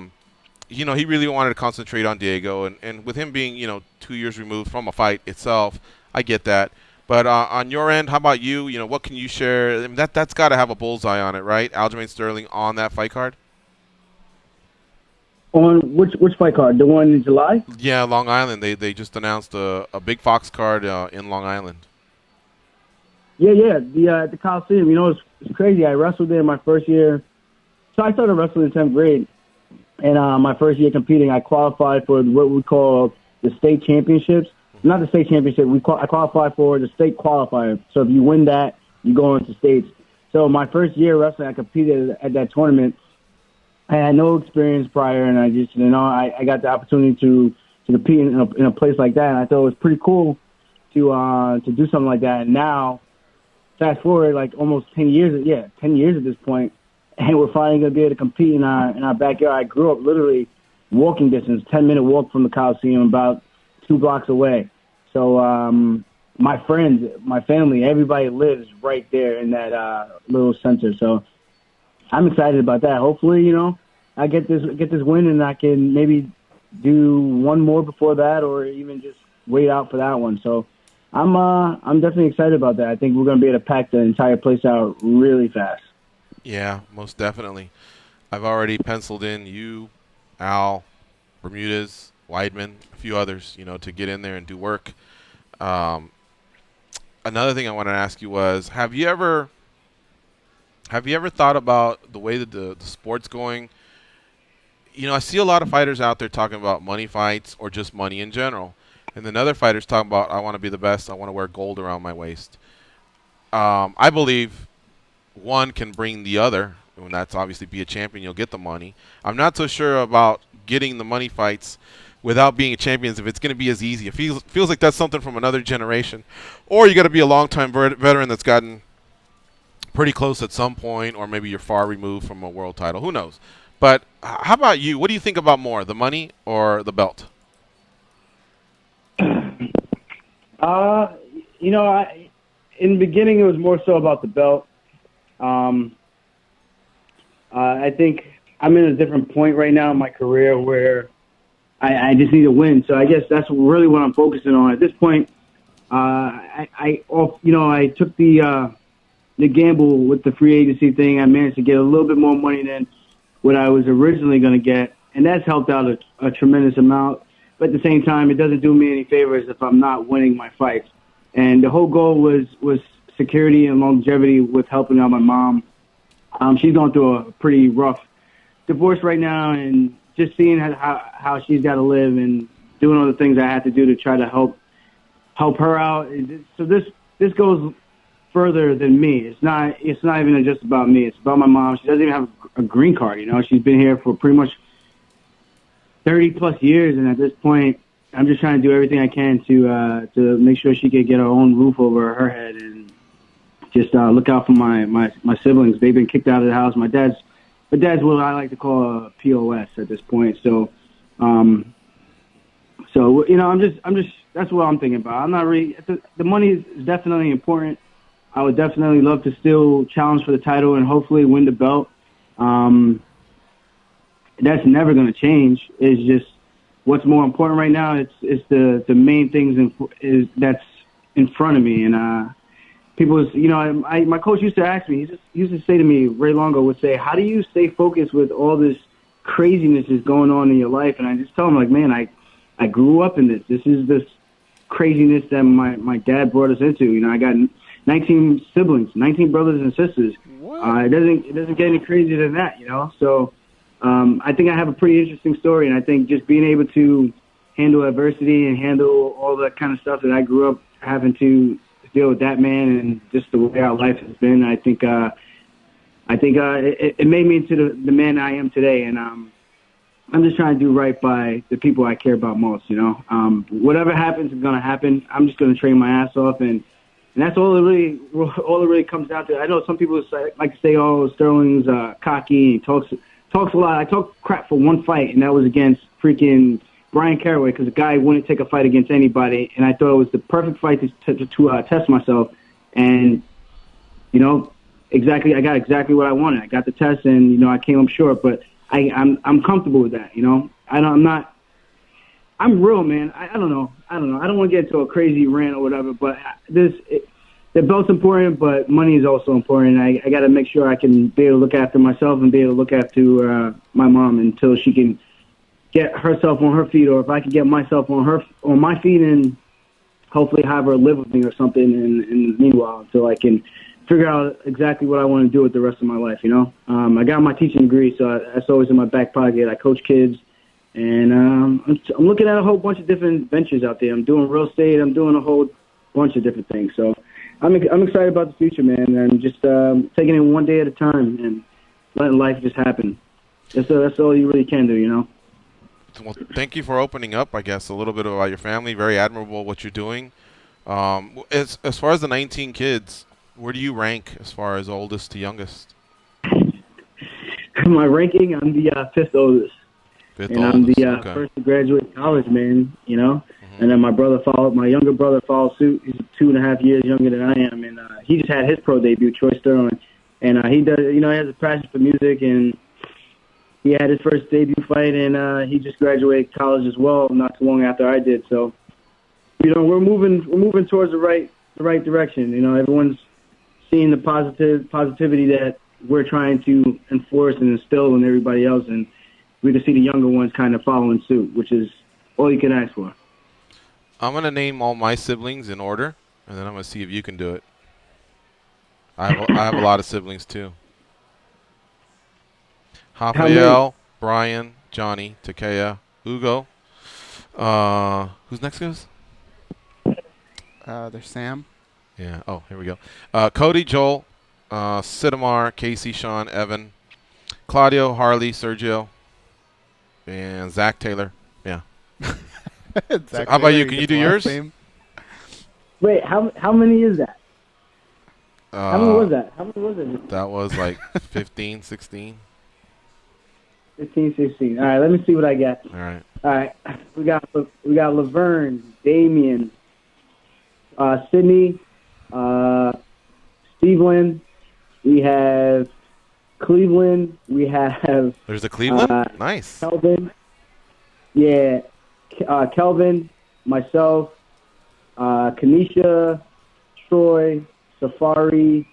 he really wanted to concentrate on Diego, and with him being 2 years removed from a fight itself, I get that. But on your end, how about you? What can you share? I mean, that's got to have a bullseye on it, right? Aljamain Sterling on that fight card. On which fight card? The one in July? Yeah, Long Island. They just announced a big Fox card in Long Island. Yeah. The Coliseum. It's crazy. I wrestled there my first year. So I started wrestling in 10th grade, and my first year competing, I qualified for what we call the state championships. Not the state championship. I qualified for the state qualifier. So if you win that, you go into states. So my first year wrestling, I competed at that tournament. I had no experience prior, and I just, I got the opportunity to compete in a place like that. And I thought it was pretty cool to do something like that. And now, fast forward like almost 10 years. Yeah, 10 years at this point, and we're finally gonna be able to compete in our backyard. I grew up literally walking distance, 10-minute walk from the Coliseum, about 2 blocks away. So my friends, my family, everybody lives right there in that little center. So I'm excited about that. Hopefully, I get this win and I can maybe do one more before that, or even just wait out for that one. So I'm definitely excited about that. I think we're going to be able to pack the entire place out really fast. Yeah, most definitely. I've already penciled in you, Al, Bermudez, Weidman, a few others, to get in there and do work. Another thing I want to ask you was, have you ever thought about the way that the sport's going? I see a lot of fighters out there talking about money fights or just money in general. And then other fighters talking about, I want to be the best, I want to wear gold around my waist. I believe one can bring the other, and that's obviously be a champion. You'll get the money. I'm not so sure about getting the money fights without being a champion, if it's going to be as easy. It feels like that's something from another generation. Or you got to be a long-time veteran that's gotten pretty close at some point, or maybe you're far removed from a world title. Who knows? But how about you? What do you think about more, the money or the belt? You know, in the beginning, it was more so about the belt. I think I'm in a different point right now in my career where I just need to win. So I guess that's really what I'm focusing on at this point. I took the gamble with the free agency thing. I managed to get a little bit more money than what I was originally going to get, and that's helped out a tremendous amount. But at the same time, it doesn't do me any favors if I'm not winning my fights. And the whole goal was security and longevity with helping out my mom. She's going through a pretty rough divorce right now, and just seeing how she's got to live and doing all the things I have to do to try to help her out. So this goes further than me. It's not even just about me. It's about my mom. She doesn't even have a green card. You know, she's been here for pretty much 30 plus years, and at this point, I'm just trying to do everything I can to make sure she could get her own roof over her head and just look out for my siblings. They've been kicked out of the house. My dad's what I like to call a POS at this point. So you know, I'm just that's what I'm thinking about. I'm not really the money is definitely important. I would definitely love to still challenge for the title and hopefully win the belt. That's never going to change. It's just what's more important right now. It's the main things that's in front of me. And people, you know, my coach used to ask me. He used to say to me, Ray Longo would say, "How do you stay focused with all this craziness is going on in your life?" And I just tell him, like, man, I grew up in this. This is this craziness that my dad brought us into. You know, I got 19 siblings, 19 brothers and sisters. It doesn't get any crazier than that, you know. So I think I have a pretty interesting story, and I think just being able to handle adversity and handle all that kind of stuff that I grew up having to deal with that man and just the way our life has been, I think it made me into the man I am today, and I'm just trying to do right by the people I care about most, you know. Whatever happens is going to happen. I'm just going to train my ass off, and that's all it really comes down to. I know some people like to say, "Oh, Sterling's cocky and talks a lot." I talked crap for one fight, and that was against freaking Brian Caraway, because the guy wouldn't take a fight against anybody, and I thought it was the perfect fight to test myself. And you know, I got exactly what I wanted. I got the test, and you know, I came up short, but I'm comfortable with that. You know, I'm real, man. I don't know. I don't want to get into a crazy rant or whatever, but the belt's important, but money is also important. I got to make sure I can be able to look after myself and be able to look after my mom until she can get herself on her feet, or if I can get myself on my feet and hopefully have her live with me or something in the meanwhile until I can figure out exactly what I want to do with the rest of my life, you know. I got my teaching degree, so that's always in my back pocket. I coach kids, and I'm looking at a whole bunch of different ventures out there. I'm doing real estate. I'm doing a whole bunch of different things. So I'm excited about the future, man, and just taking it one day at a time and letting life just happen. That's all you really can do, you know. Well, thank you for opening up, I guess, a little bit about your family. Very admirable what you're doing. As far as the 19 kids, where do you rank as far as oldest to youngest? My ranking, I'm the fifth oldest. I'm the first to graduate college, man, you know. Mm-hmm. And then my younger brother followed suit. He's 2.5 years younger than I am, and he just had his pro debut, Troy Sterling. And he does, you know, he has a passion for music, and he had his first debut fight, and he just graduated college as well, not too long after I did. So, you know, we're moving towards the right direction. You know, everyone's seeing the positivity that we're trying to enforce and instill in everybody else, and we can see the younger ones kind of following suit, which is all you can ask for. I'm going to name all my siblings in order, and then I'm going to see if you can do it. I have a lot of siblings, too. Rafael, Brian, Johnny, Takea, Hugo. Who's next, guys? There's Sam. Yeah. Oh, here we go. Cody, Joel, Sidamar, Casey, Sean, Evan, Claudio, Harley, Sergio, and Zach Taylor. Yeah. So how about you? Can you do yours? Wait, how many is that? How many was that? How many was it? That was like 15, 16. 15, 16. All right, let me see what I got. All right. All right, we got Laverne, Damien, Sydney, Steveland. We have Cleveland. We have. There's a Cleveland. Nice. Kelvin. Yeah, Kelvin, myself, Kanisha, Troy, Safari,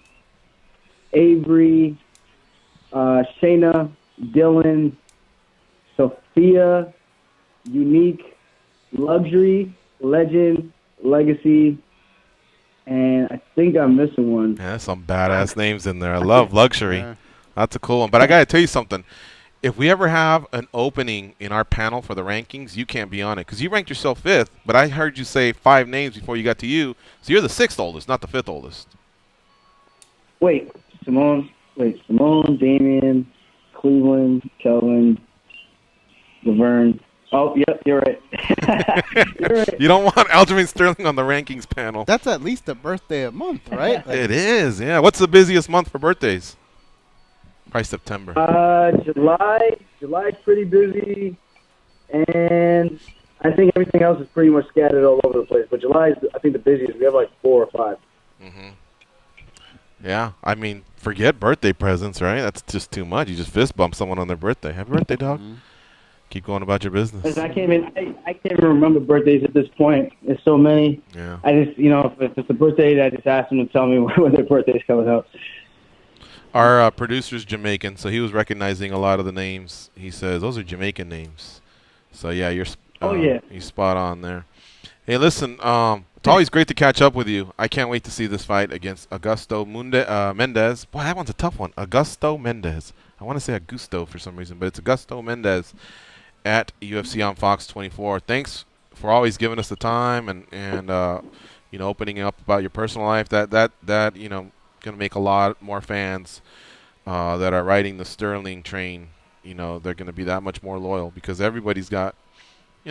Avery, Shayna, Dylan, Sophia, Unique, Luxury, Legend, Legacy, and I think I'm missing one. Yeah, some badass names in there. I love Luxury. Yeah. That's a cool one. But I got to tell you something. If we ever have an opening in our panel for the rankings, you can't be on it because you ranked yourself 5th, but I heard you say 5 names before you got to you, so you're the 6th oldest, not the 5th oldest. Wait, Simone, Damien, Cleveland, Kelvin, Laverne. Oh, yep, you're right. You're right. You don't want Aljamain Sterling on the rankings panel. That's at least a birthday a month, right? It is, yeah. What's the busiest month for birthdays? Probably September. July's pretty busy, and I think everything else is pretty much scattered all over the place. But July is, I think, the busiest. We have like 4 or 5. Mm-hmm. Yeah, I mean, forget birthday presents, right? That's just too much. You just fist bump someone on their birthday. Happy birthday, dog. Mm-hmm. Keep going about your business. I can't even remember birthdays at this point. There's so many. Yeah. I just, if it's a birthday, I just ask them to tell me when their birthday's coming up. Our producer's Jamaican, so he was recognizing a lot of the names. He says, those are Jamaican names. So, yeah, you're spot on there. Hey, listen, it's always great to catch up with you. I can't wait to see this fight against Augusto Mendez. Boy, that one's a tough one. Augusto Mendez. I want to say Augusto for some reason, but it's Augusto Mendez at UFC on Fox 24. Thanks for always giving us the time and opening up about your personal life. That going to make a lot more fans that are riding the Sterling train. They're going to be that much more loyal because everybody's got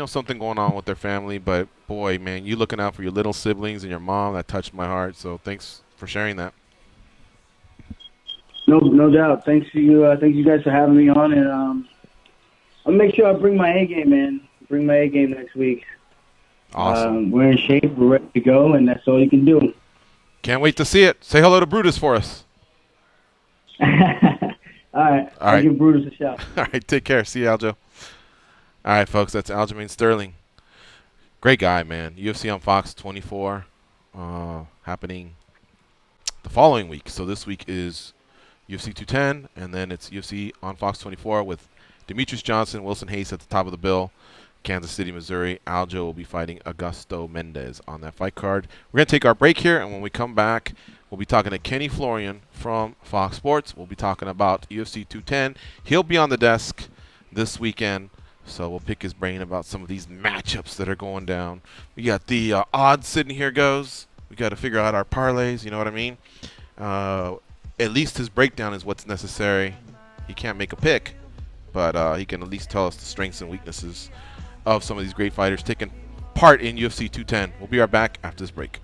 something going on with their family. But boy, man, you looking out for your little siblings and your mom, that touched my heart. So thanks for sharing that. No doubt. Thanks to you. Thank you guys for having me on, and I'll make sure I bring my A game, man. Bring my A game next week. Awesome. We're in shape. We're ready to go, and that's all you can do. Can't wait to see it. Say hello to Brutus for us. All right. I'll give Brutus a shout. All right. Take care. See you, Aljo. All right, folks. That's Aljamain Sterling. Great guy, man. UFC on Fox 24 happening the following week. So this week is UFC 210, and then it's UFC on Fox 24 with Demetrius Johnson, Wilson Hayes at the top of the bill. Kansas City, Missouri. Aljo will be fighting Augusto Mendez on that fight card. We're going to take our break here, and when we come back, we'll be talking to Kenny Florian from Fox Sports. We'll be talking about UFC 210. He'll be on the desk this weekend, so we'll pick his brain about some of these matchups that are going down. We got the odds sitting here, goes. We got to figure out our parlays, you know what I mean? At least his breakdown is what's necessary. He can't make a pick, but he can at least tell us the strengths and weaknesses of some of these great fighters taking part in UFC 210. We'll be right back after this break.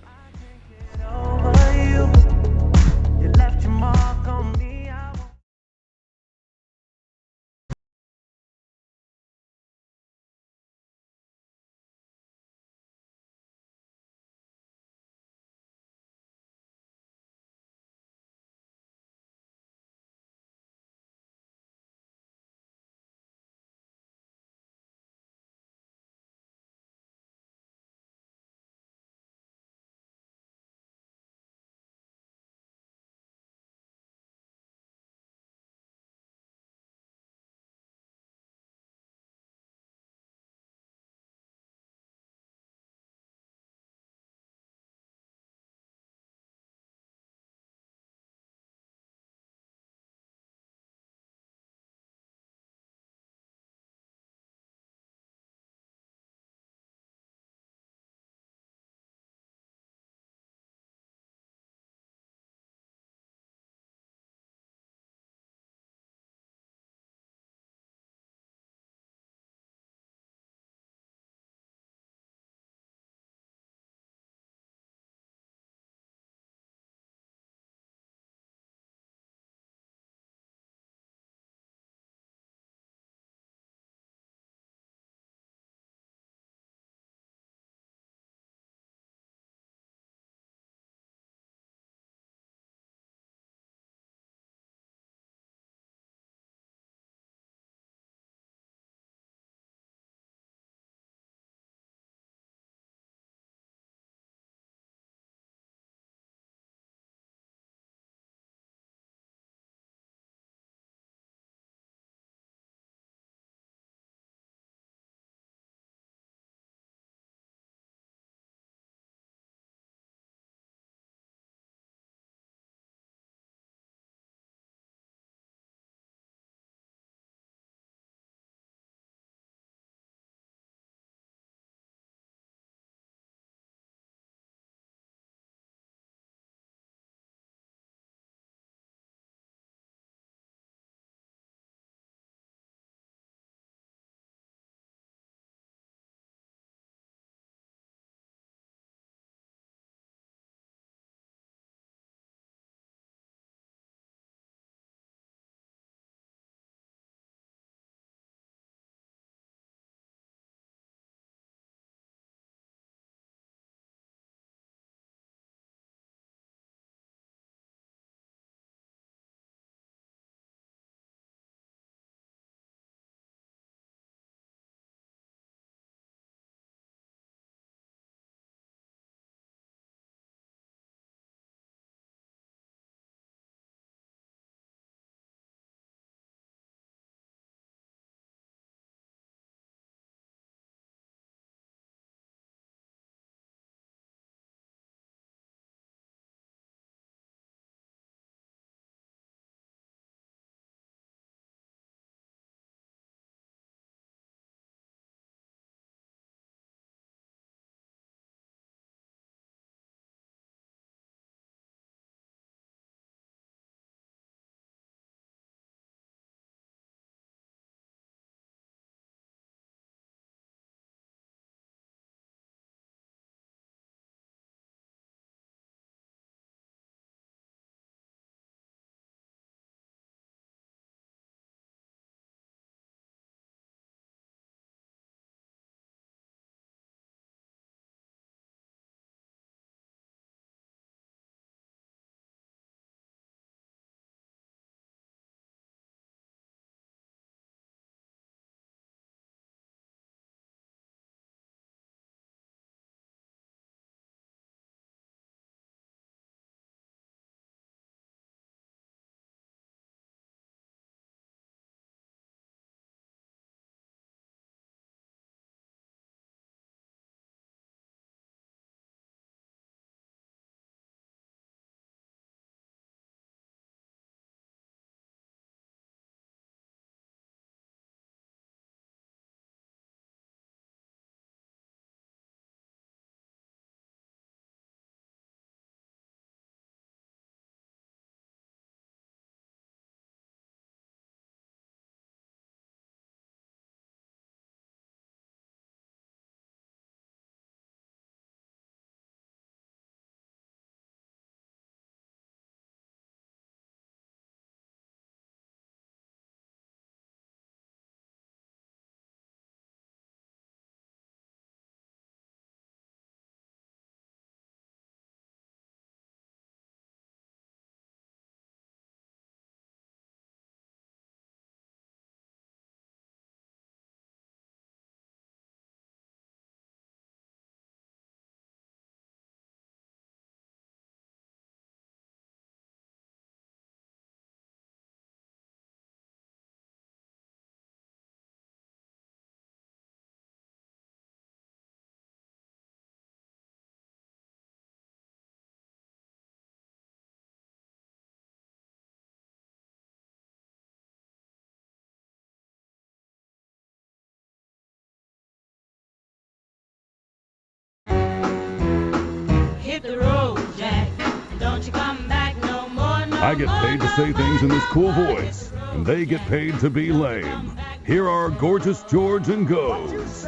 I get paid to say things in this cool voice, and they get paid to be lame. Here are Gorgeous George and Goes.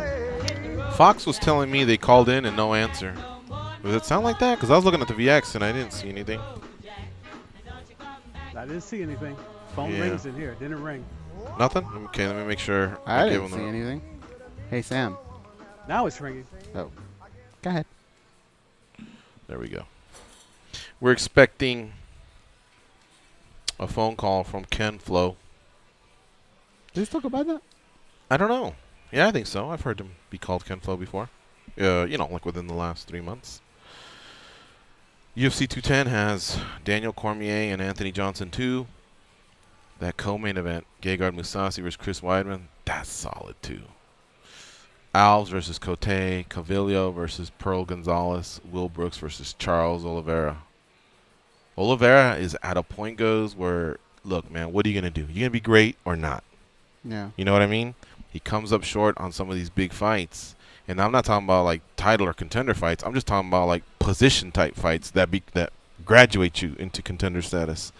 Fox was telling me they called in and no answer. Does it sound like that? Because I was looking at the VX and I didn't see anything. I didn't see anything. Phone rings in here. Didn't ring. Nothing? Okay, let me make sure. I didn't see anything. Hey, Sam. Now it's ringing. Oh. Go ahead. There we go. We're expecting a phone call from Ken Flo. Did he talk about that? I don't know. Yeah, I think so. I've heard him be called Ken Flo before. Like within the last 3 months. UFC 210 has Daniel Cormier and Anthony Johnson 2. That co-main event, Gegard Mousasi versus Chris Weidman, that's solid too. Alves versus Cote, Cavillo versus Pearl Gonzalez, Will Brooks versus Charles Oliveira. Oliveira is at a point goes where, look, man, what are you going to do? You going to be great or not? Yeah. You know what I mean? He comes up short on some of these big fights. And I'm not talking about like title or contender fights. I'm just talking about like position type fights that graduate you into contender status.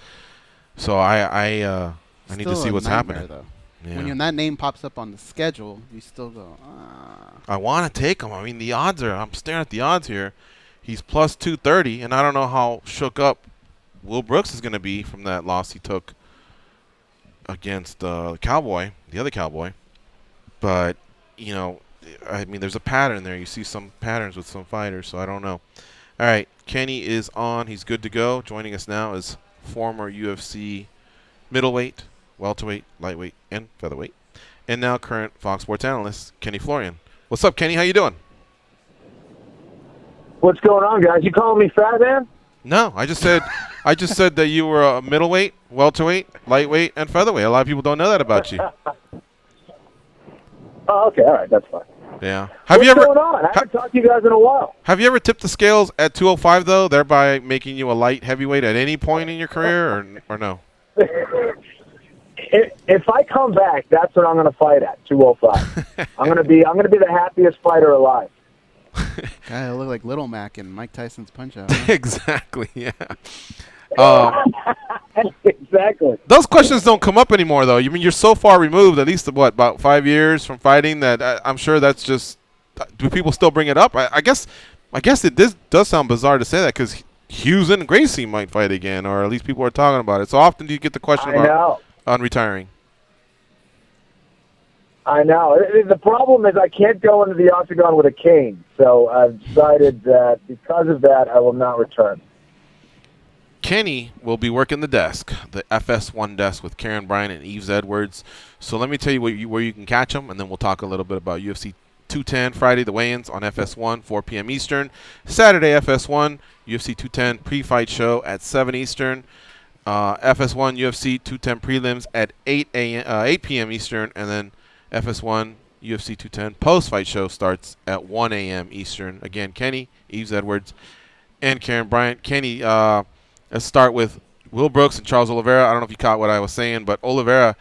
So I need to see what's happening. Though. Yeah. When that name pops up on the schedule, you still go, I want to take him. I mean, the odds are, I'm staring at the odds here. He's plus 230, and I don't know how shook up Will Brooks is going to be from that loss he took against the other Cowboy. But, I mean, there's a pattern there. You see some patterns with some fighters, so I don't know. All right, Kenny is on. He's good to go. Joining us now is former UFC middleweight, welterweight, lightweight, and featherweight, and now current Fox Sports analyst, Kenny Florian. What's up, Kenny? How you doing? What's going on, guys? You calling me fat, man? No, I just said that you were a middleweight, welterweight, lightweight, and featherweight. A lot of people don't know that about you. Oh, okay, all right, that's fine. Yeah. What's going on? I haven't talked to you guys in a while. Have you ever tipped the scales at 205 though, thereby making you a light heavyweight at any point in your career, or no? If I come back, that's what I'm going to fight at 205. I'm going to be the happiest fighter alive. Guy, I look like Little Mac in Mike Tyson's Punch-Out. Huh? Exactly. Yeah. Exactly. Those questions don't come up anymore, though. You mean you're so far removed, at least about 5 years from fighting, that I'm sure that's just. Do people still bring it up? I guess it does sound bizarre to say that because Hughes and Gracie might fight again, or at least people are talking about it. So often do you get the question about on retiring? I know. The problem is I can't go into the octagon with a cane, so I've decided that because of that, I will not return. Kenny will be working the desk, the FS1 desk with Karen Bryant and Yves Edwards. So let me tell you where you can catch them, and then we'll talk a little bit about UFC 210 Friday, the weigh-ins on FS1, 4 p.m. Eastern. Saturday, FS1, UFC 210 pre-fight show at 7 Eastern. FS1, UFC 210 prelims at 8 p.m. Eastern, and then FS1, UFC 210 post-fight show starts at 1 a.m. Eastern. Again, Kenny, Yves Edwards, and Karen Bryant. Kenny, let's start with Will Brooks and Charles Oliveira. I don't know if you caught what I was saying, but Oliveira,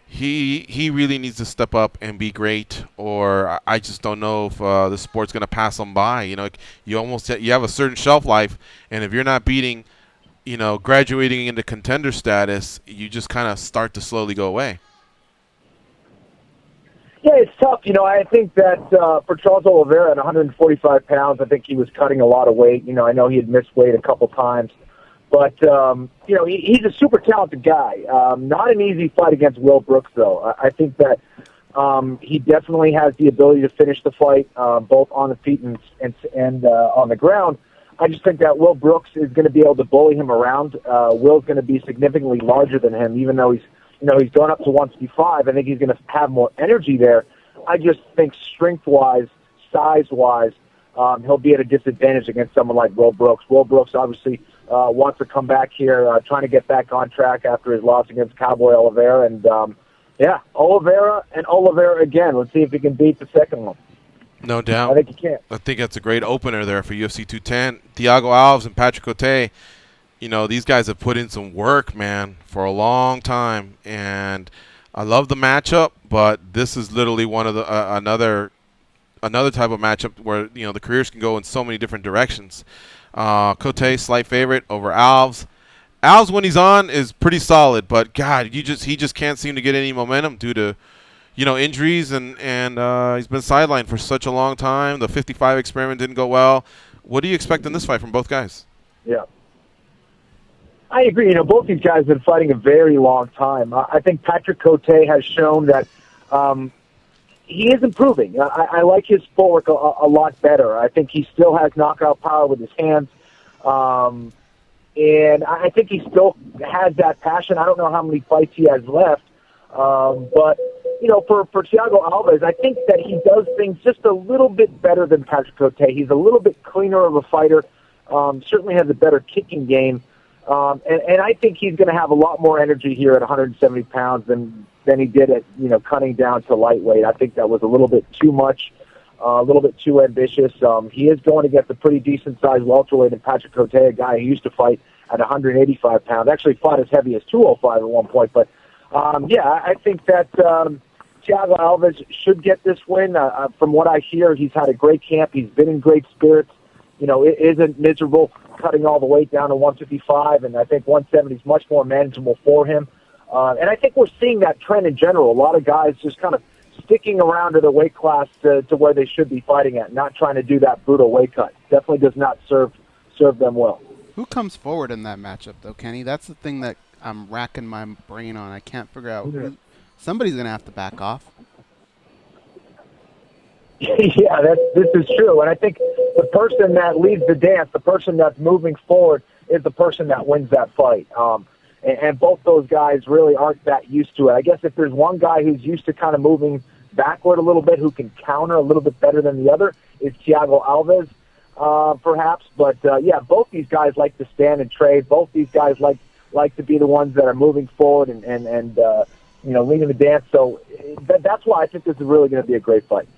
he really needs to step up and be great, or I just don't know if the sport's going to pass him by. You have a certain shelf life, and if you're not beating, graduating into contender status, you just kind of start to slowly go away. Yeah, it's tough. I think that for Charles Oliveira at 145 pounds, I think he was cutting a lot of weight. I know he had missed weight a couple times. But, he's a super talented guy. Not an easy fight against Will Brooks, though. I think that he definitely has the ability to finish the fight, both on the feet and on the ground. I just think that Will Brooks is going to be able to bully him around. Will's going to be significantly larger than him, even though he's gone up to 155. I think he's going to have more energy there. I just think strength-wise, size-wise, he'll be at a disadvantage against someone like Will Brooks. Will Brooks obviously wants to come back here, trying to get back on track after his loss against Cowboy Oliveira. And, Oliveira and Oliveira again. Let's see if he can beat the second one. No doubt. I think he can. I think that's a great opener there for UFC 210. Thiago Alves and Patrick Cote, these guys have put in some work, man, for a long time. And I love the matchup, but this is literally one of the another type of matchup where, the careers can go in so many different directions. Cote, slight favorite over Alves. Al's when he's on is pretty solid, but God, he just can't seem to get any momentum due to injuries, and he's been sidelined for such a long time. The 55 experiment didn't go well. What do you expect in this fight from both guys? Yeah. I agree. Both these guys have been fighting a very long time. I think Patrick Cote has shown that he is improving. I like his footwork a lot better. I think he still has knockout power with his hands. And I think he still has that passion. I don't know how many fights he has left. But, for Thiago Alves, I think that he does things just a little bit better than Patrick Cote. He's a little bit cleaner of a fighter, certainly has a better kicking game. And I think he's going to have a lot more energy here at 170 pounds than he did at, cutting down to lightweight. I think that was a little bit too much, a little bit too ambitious. He is going against a pretty decent-sized welterweight in Patrick Cote, a guy who used to fight at 185 pounds, actually fought as heavy as 205 at one point. But, I think that Thiago Alves should get this win. From what I hear, he's had a great camp. He's been in great spirits. It isn't miserable cutting all the weight down to 155, and I think 170 is much more manageable for him. And I think we're seeing that trend in general. A lot of guys just kind of sticking around to the weight class to where they should be fighting at, not trying to do that brutal weight cut. Definitely does not serve them well. Who comes forward in that matchup, though, Kenny? That's the thing that I'm racking my brain on. I can't figure out. Somebody's going to have to back off. Yeah, this is true. And I think the person that leads the dance, the person that's moving forward, is the person that wins that fight. And both those guys really aren't that used to it. I guess if there's one guy who's used to kind of moving backward a little bit, who can counter a little bit better than the other, is Thiago Alves, perhaps. But, both these guys like to stand and trade. Both these guys like to be the ones that are moving forward and leading the dance. So that's why I think this is really going to be a great fight.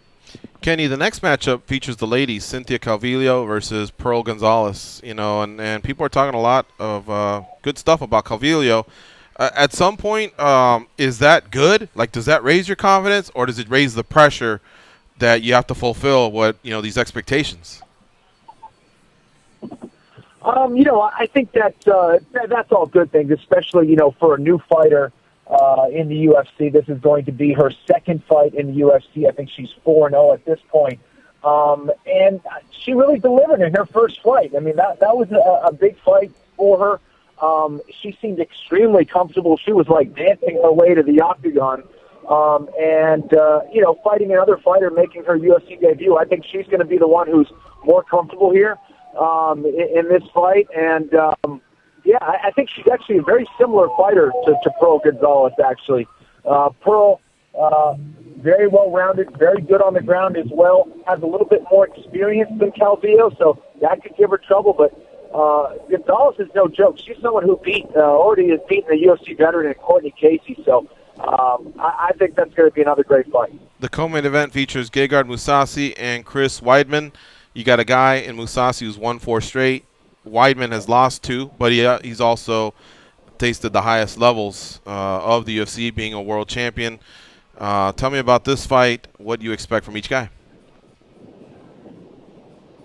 Kenny, the next matchup features the ladies, Cynthia Calvillo versus Pearl Gonzalez. And people are talking a lot of good stuff about Calvillo. At some point, is that good? Like, does that raise your confidence, or does it raise the pressure that you have to fulfill these expectations? I think that's all good things, especially, for a new fighter in the UFC. This is going to be her second fight in the UFC. I think she's 4-0 at this point. And she really delivered in her first fight. I mean, that was a big fight for her. She seemed extremely comfortable. She was like dancing her way to the octagon. Fighting another fighter, making her UFC debut. I think she's going to be the one who's more comfortable here in this fight. And, I think she's actually a very similar fighter to Pearl Gonzalez, actually. Pearl, very well-rounded, very good on the ground as well, has a little bit more experience than Calvillo, so that could give her trouble. But Gonzalez is no joke. She's someone who already has beaten a UFC veteran in Courtney Casey, so I think that's going to be another great fight. The co-main event features Gegard Mousasi and Chris Weidman. You got a guy in Mousasi who's won 4 straight. Weidman has lost 2, but he's also tasted the highest levels of the UFC, being a world champion. Tell me about this fight, what you expect from each guy.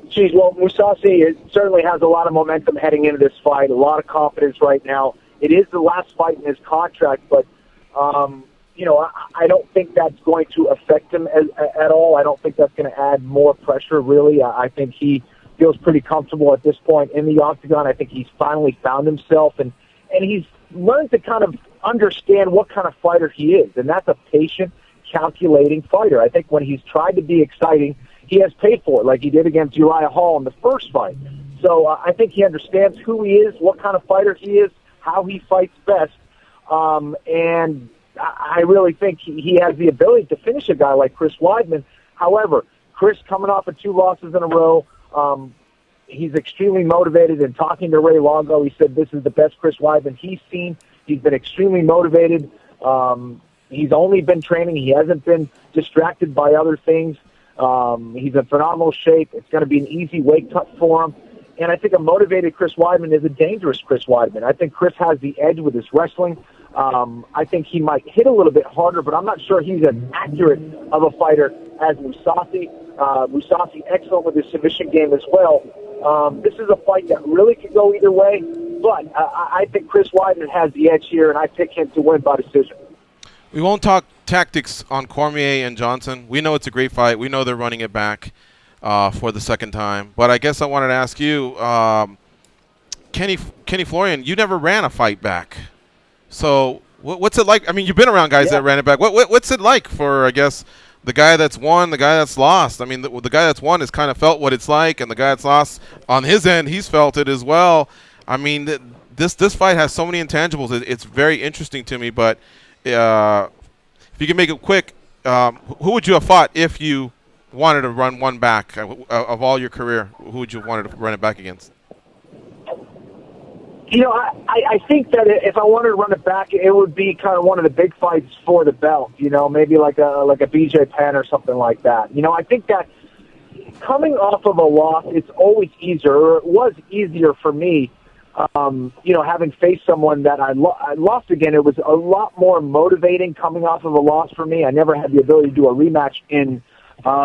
Geez, well, Mousasi certainly has a lot of momentum heading into this fight, a lot of confidence right now. It is the last fight in his contract, but, I don't think that's going to affect him at all. I don't think that's going to add more pressure, really. I think he feels pretty comfortable at this point in the octagon. I think he's finally found himself, and he's learned to kind of understand what kind of fighter he is, and that's a patient, calculating fighter. I think when he's tried to be exciting, he has paid for it, like he did against Uriah Hall in the first fight. So I think he understands who he is, what kind of fighter he is, how he fights best, and I really think he has the ability to finish a guy like Chris Weidman. However, Chris coming off of 2 losses in a row, he's extremely motivated, and talking to Ray Longo, he said this is the best Chris Weidman he's seen. He's been extremely motivated. He's only been training. He hasn't been distracted by other things. He's in phenomenal shape. It's going to be an easy weight cut for him. And I think a motivated Chris Weidman is a dangerous Chris Weidman. I think Chris has the edge with his wrestling. I think he might hit a little bit harder, but I'm not sure he's as accurate of a fighter as Mousasi. Mousasi excellent with his submission game as well. This is a fight that really could go either way. But I think Chris Weidman has the edge here, and I pick him to win by decision. We won't talk tactics on Cormier and Johnson. We know it's a great fight. We know they're running it back for the second time. But I guess I wanted to ask you, Kenny Florian, you never ran a fight back. So what's it like? I mean, you've been around guys that ran it back. What's it like for, I guess, the guy that's won, the guy that's lost? I mean, the guy that's won has kind of felt what it's like, and the guy that's lost, on his end, he's felt it as well. I mean, this fight has so many intangibles. It's very interesting to me, but if you can make it quick, who would you have fought if you wanted to run one back of all your career? Who would you have wanted to run it back against? You know, I think that if I wanted to run it back, it would be kind of one of the big fights for the belt. You know, maybe like a BJ Penn or something like that. You know, I think that coming off of a loss, it's always easier, or it was easier for me. You know, having faced someone that I lost again, it was a lot more motivating coming off of a loss for me. I never had the ability to do a rematch in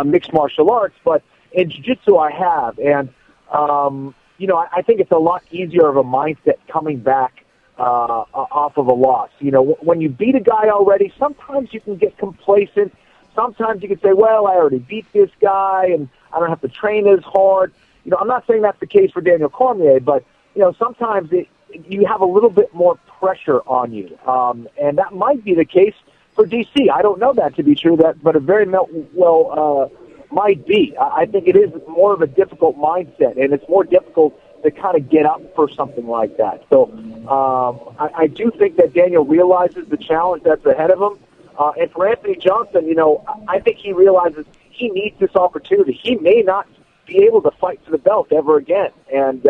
mixed martial arts, but in jiu-jitsu I have. And, you know, I think it's a lot easier of a mindset coming back off of a loss. You know, when you beat a guy already, sometimes you can get complacent. Sometimes you can say, well, I already beat this guy, and I don't have to train as hard. You know, I'm not saying that's the case for Daniel Cormier, but you know, sometimes you have a little bit more pressure on you, and that might be the case for DC. I don't know that to be true, but it very well might be. I think it is more of a difficult mindset, and it's more difficult to kind of get up for something like that. So I do think that Daniel realizes the challenge that's ahead of him. And for Anthony Johnson, you know, I think he realizes he needs this opportunity. He may not be able to fight for the belt ever again, and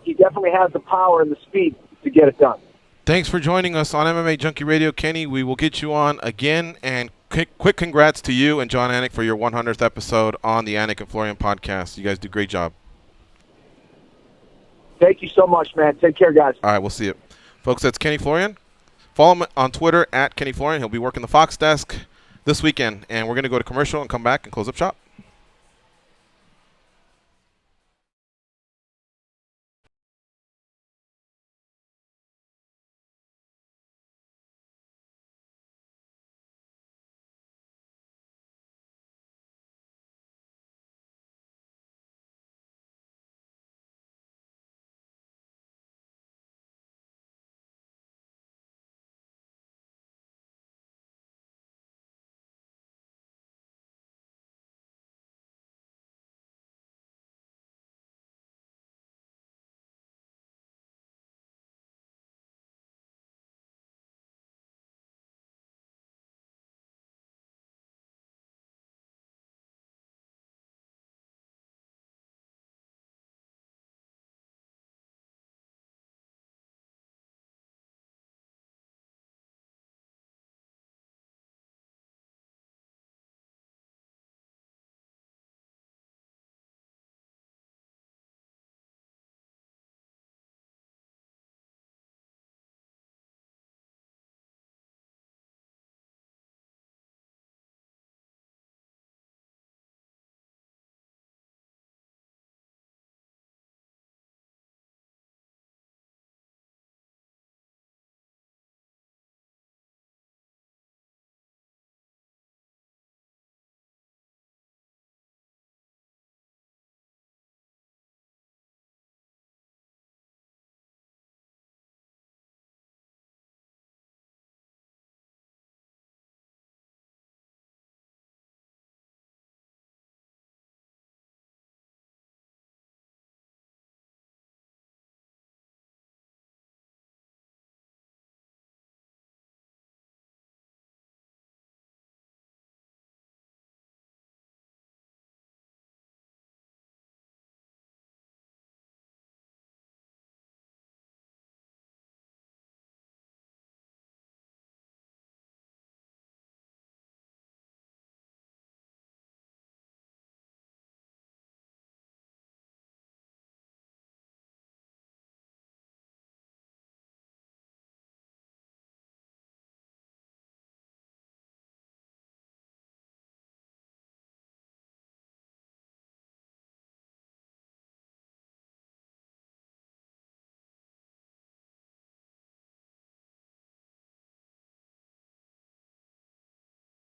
he definitely has the power and the speed to get it done. Thanks for joining us on MMA Junkie Radio, Kenny. We will get you on again, and quick congrats to you and John Anik for your 100th episode on the Anik and Florian podcast. You guys do a great job. Thank you so much, man. Take care, guys. All right, we'll see you. Folks, that's Kenny Florian. Follow him on Twitter at Kenny Florian. He'll be working the Fox desk this weekend, and we're going to go to commercial and come back and close up shop.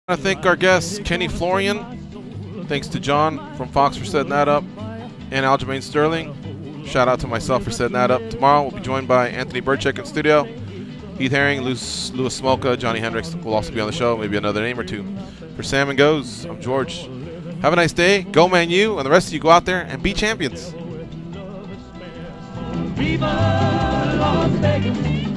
I want to thank our guests, Kenny Florian. Thanks to John from Fox for setting that up, and Aljamain Sterling. Shout out to myself for setting that up. Tomorrow we'll be joined by Anthony Burchek in studio. Heath Herring, Louis Smolka, Johnny Hendricks will also be on the show, maybe another name or two. For Sam and Goes, I'm George. Have a nice day. Go Man U, and the rest of you go out there and be champions. Viva Las Vegas.